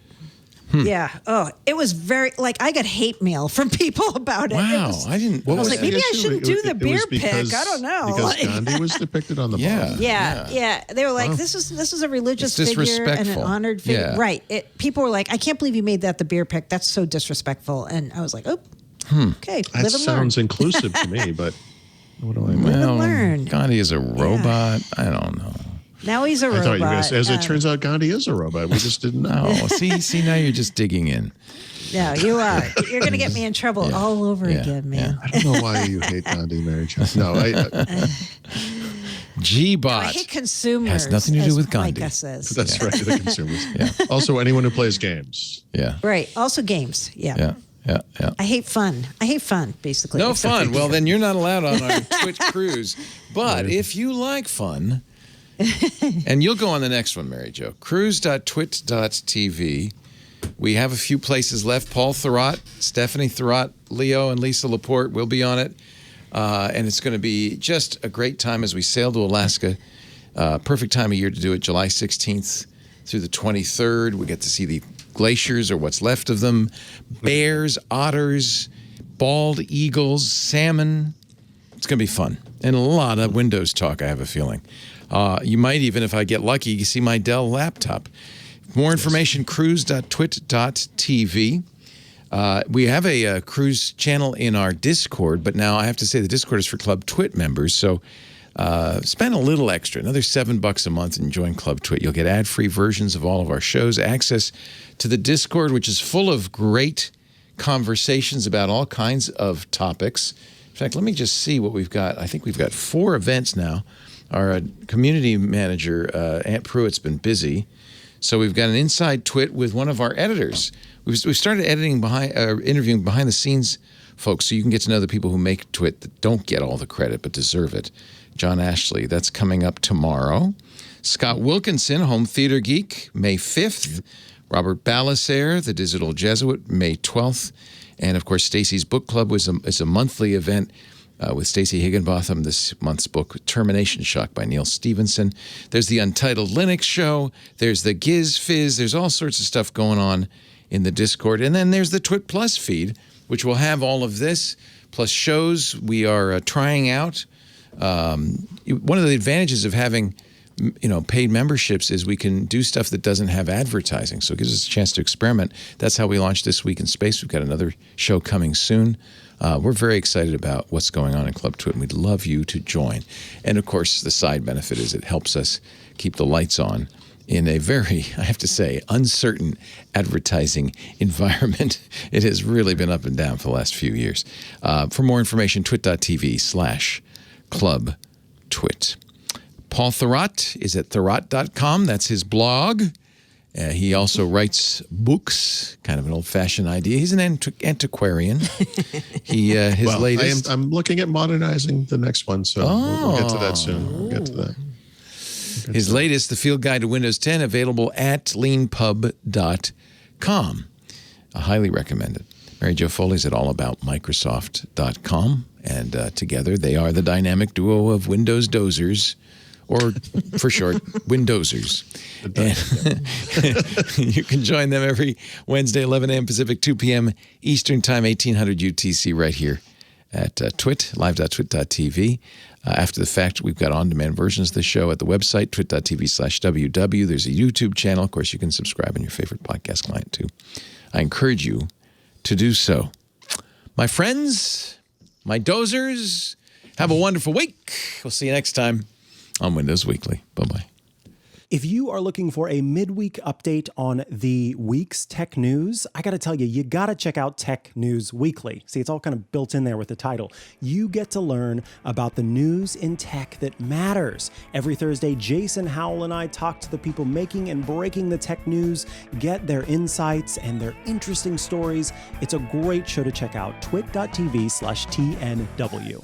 Yeah. Oh, it was very I got hate mail from people about it.
Wow.
I was like, maybe I shouldn't do the beer pick. I don't know.
Because Gandhi was depicted on the bottle.
Yeah. They were like, this is a religious
It's
figure and an honored figure.
Yeah.
Right. People were like, I can't believe you made that the beer pick. That's so disrespectful. And I was like, oh, okay.
That
live and
sounds
learn.
inclusive to me, but what do I know?
Live and learn.
Gandhi is a robot. I don't know.
Now he's a robot.
I thought you were going to say, as it turns out, Gandhi is a robot. We just didn't know.
Oh, see, now you're just digging in.
No, you are. You're going to get me in trouble all over again, man.
I don't know why you hate Gandhi, Mary Jo. No,
G-Bot.
I hate consumers.
Has nothing to do
as
with Gandhi.
Micah says.
that's right, the consumers. Also, anyone who plays games.
Yeah.
Right. Also games. Yeah. I hate fun. Basically.
No fun. Well, then you're not allowed on our Twitch cruise. But if you like fun, and you'll go on the next one, Mary Jo, cruise.twit.tv. We have a few places left. Paul Thurrott, Stephanie Thurrott, Leo, and Lisa Laporte will be on it. And it's going to be just a great time as we sail to Alaska. Perfect time of year to do it, July 16th through the 23rd. We get to see the glaciers or what's left of them, bears, otters, bald eagles, salmon. It's going to be fun. And a lot of Windows talk, I have a feeling. You might even, if I get lucky, you see my Dell laptop. More information, cruise.twit.tv. We have a cruise channel in our Discord, but now I have to say the Discord is for Club Twit members. So spend a little extra, another $7 a month, and join Club Twit. You'll get ad-free versions of all of our shows, access to the Discord, which is full of great conversations about all kinds of topics. In fact, let me just see what we've got. I think we've got 4 events now. Our community manager, Aunt Pruitt's been busy. So we've got an Inside Twit with one of our editors. We've started interviewing behind-the-scenes folks so you can get to know the people who make Twit that don't get all the credit but deserve it. John Ashley, that's coming up tomorrow. Scott Wilkinson, Home Theater Geek, May 5th. Robert Balasaire, The Digital Jesuit, May 12th. And, of course, Stacy's Book Club is a monthly event with Stacey Higginbotham, this month's book, Termination Shock by Neil Stevenson. There's the Untitled Linux Show. There's the Giz Fizz. There's all sorts of stuff going on in the Discord. And then there's the Twit Plus feed, which will have all of this, plus shows we are trying out. One of the advantages of having paid memberships is we can do stuff that doesn't have advertising. So it gives us a chance to experiment. That's how we launched This Week in Space. We've got another show coming soon. We're very excited about what's going on in Club Twit, and we'd love you to join. And, of course, the side benefit is it helps us keep the lights on in a very, I have to say, uncertain advertising environment. It has really been up and down for the last few years. For more information, twit.tv/clubtwit. Paul Thurrott is at thurrott.com. That's his blog. He also writes books, kind of an old-fashioned idea. He's an antiquarian.
I'm looking at modernizing the next one, so we'll get to that soon. We'll get to that.
His latest, The Field Guide to Windows 10, available at leanpub.com. I highly recommend it. Mary Jo Foley's at allaboutmicrosoft.com, and together they are the dynamic duo of Windows Dozers, or for short, Windowsers. And you can join them every Wednesday, 11 a.m. Pacific, 2 p.m. Eastern Time, 1800 UTC, right here at Twit, live.twit.tv. After the fact, we've got on-demand versions of the show at the website, twit.tv/WW. There's a YouTube channel. Of course, you can subscribe on your favorite podcast client, too. I encourage you to do so. My friends, my dozers, have a wonderful week. We'll see you next time on Windows Weekly. Bye-bye.
If you are looking for a midweek update on the week's tech news, I got to tell you, you got to check out Tech News Weekly. See, it's all kind of built in there with the title. You get to learn about the news in tech that matters. Every Thursday, Jason Howell and I talk to the people making and breaking the tech news, get their insights and their interesting stories. It's a great show to check out, twit.tv/TNW.